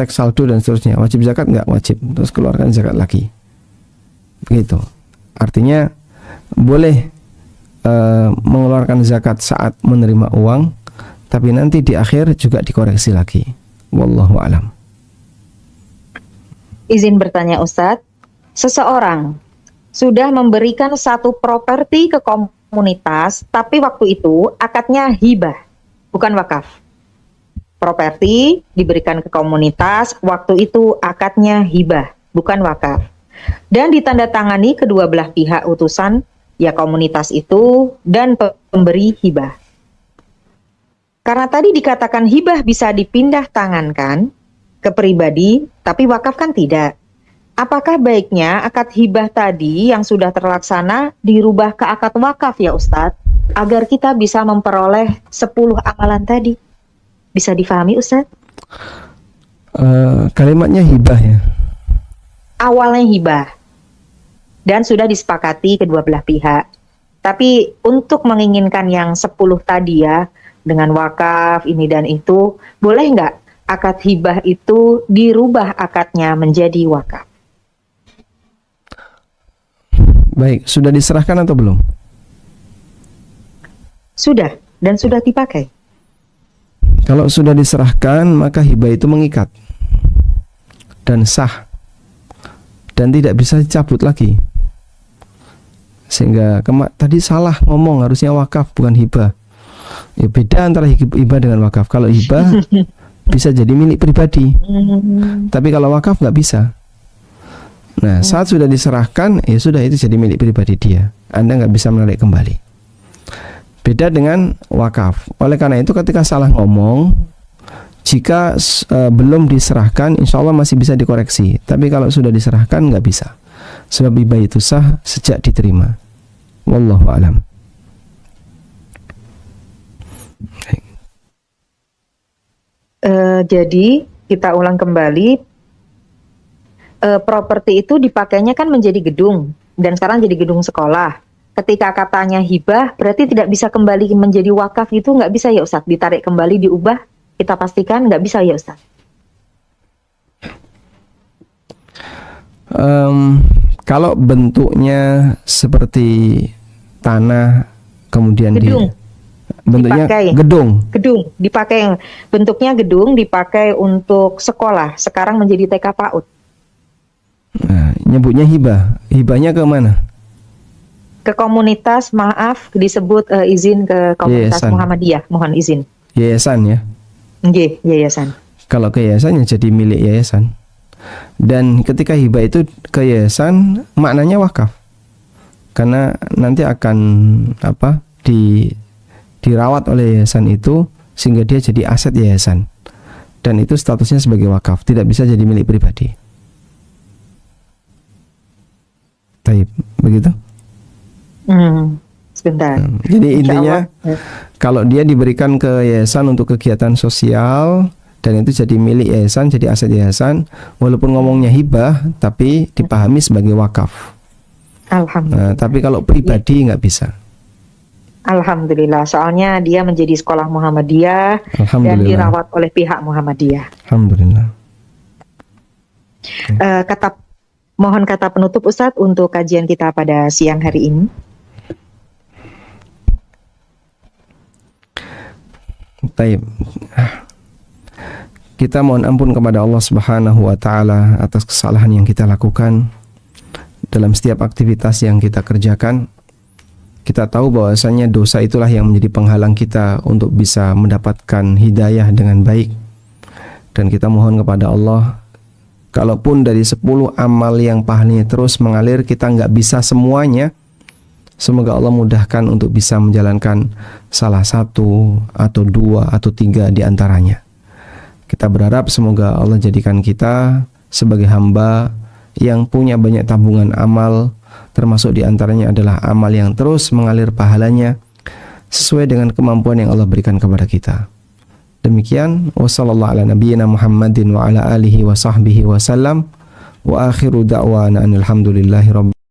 saldo dan seterusnya, wajib zakat nggak wajib, terus keluarkan zakat lagi. Begitu. Artinya boleh mengeluarkan zakat saat menerima uang, tapi nanti di akhir juga dikoreksi lagi. Wallahu alam. Izin bertanya Ustadz, seseorang sudah memberikan satu properti ke komunitas, tapi waktu itu akadnya hibah, bukan wakaf. Properti diberikan ke komunitas, waktu itu akadnya hibah, bukan wakaf. Dan ditandatangani kedua belah pihak utusan, ya komunitas itu dan pemberi hibah. Karena tadi dikatakan hibah bisa dipindah tangankan ke pribadi, tapi wakaf kan tidak. Apakah baiknya akad hibah tadi yang sudah terlaksana dirubah ke akad wakaf ya Ustadz, agar kita bisa memperoleh 10 amalan tadi? Bisa difahami Ustadz? Kalimatnya hibah ya. Awalnya hibah dan sudah disepakati kedua belah pihak. Tapi untuk menginginkan yang 10 tadi ya, dengan wakaf ini dan itu, boleh nggak akad hibah itu dirubah akadnya menjadi wakaf? Baik, sudah diserahkan atau belum? Sudah, dan sudah dipakai. Kalau sudah diserahkan, maka hibah itu mengikat dan sah dan tidak bisa dicabut lagi. Sehingga tadi salah ngomong, harusnya wakaf bukan hibah. Ya, beda antara hibah dengan wakaf. Kalau hibah bisa jadi milik pribadi, tapi kalau wakaf nggak bisa. Nah, saat sudah diserahkan, ya sudah, itu jadi milik pribadi dia. Anda nggak bisa menarik kembali. Beda dengan wakaf. Oleh karena itu ketika salah ngomong, jika belum diserahkan, insya Allah masih bisa dikoreksi. Tapi kalau sudah diserahkan nggak bisa. Sebab hibah itu sah sejak diterima. Wallahu a'lam. Jadi kita ulang kembali, properti itu dipakainya kan menjadi gedung dan sekarang jadi gedung sekolah. Ketika katanya hibah, berarti tidak bisa kembali menjadi wakaf, itu nggak bisa ya Ustadz? Ditarik kembali, diubah, kita pastikan nggak bisa ya Ustadz? Kalau bentuknya seperti tanah, kemudian bentuknya dipakai. Gedung dipakai, bentuknya gedung dipakai untuk sekolah, sekarang menjadi TK PAUD. Nah, nyebutnya hibah. Hibahnya ke mana? Ke komunitas, maaf disebut izin ke komunitas yayasan. Muhammadiyah, mohon izin. Yayasan ya? Nggih, yayasan. Kalau ke yayasan ya jadi milik yayasan. Dan ketika hibah itu ke yayasan, maknanya wakaf. Karena nanti akan dirawat oleh yayasan itu sehingga dia jadi aset yayasan. Dan itu statusnya sebagai wakaf, tidak bisa jadi milik pribadi. Baik, begitu? Sebentar. Jadi intinya kalau dia diberikan ke yayasan untuk kegiatan sosial dan itu jadi milik yayasan, jadi aset yayasan, walaupun ngomongnya hibah tapi dipahami sebagai wakaf. Alhamdulillah. Tapi kalau pribadi nggak bisa. Alhamdulillah, soalnya dia menjadi sekolah Muhammadiyah dan dirawat oleh pihak Muhammadiyah. Alhamdulillah. Mohon kata penutup Ustadz untuk kajian kita pada siang hari ini. Taib. Kita mohon ampun kepada Allah Subhanahu wa taala atas kesalahan yang kita lakukan dalam setiap aktivitas yang kita kerjakan. Kita tahu bahwasanya dosa itulah yang menjadi penghalang kita untuk bisa mendapatkan hidayah dengan baik. Dan kita mohon kepada Allah, kalaupun dari 10 amal yang pahalanya terus mengalir kita nggak bisa semuanya, semoga Allah mudahkan untuk bisa menjalankan salah satu atau 2 atau 3 di antaranya. Kita berharap semoga Allah jadikan kita sebagai hamba yang punya banyak tabungan amal, termasuk di antaranya adalah amal yang terus mengalir pahalanya sesuai dengan kemampuan yang Allah berikan kepada kita. Demikian, wassallallahu ala nabiyyina Muhammadin wa ala alihi wa sahbihi wa sallam, wa akhiru da'wana alhamdulillahi rabbil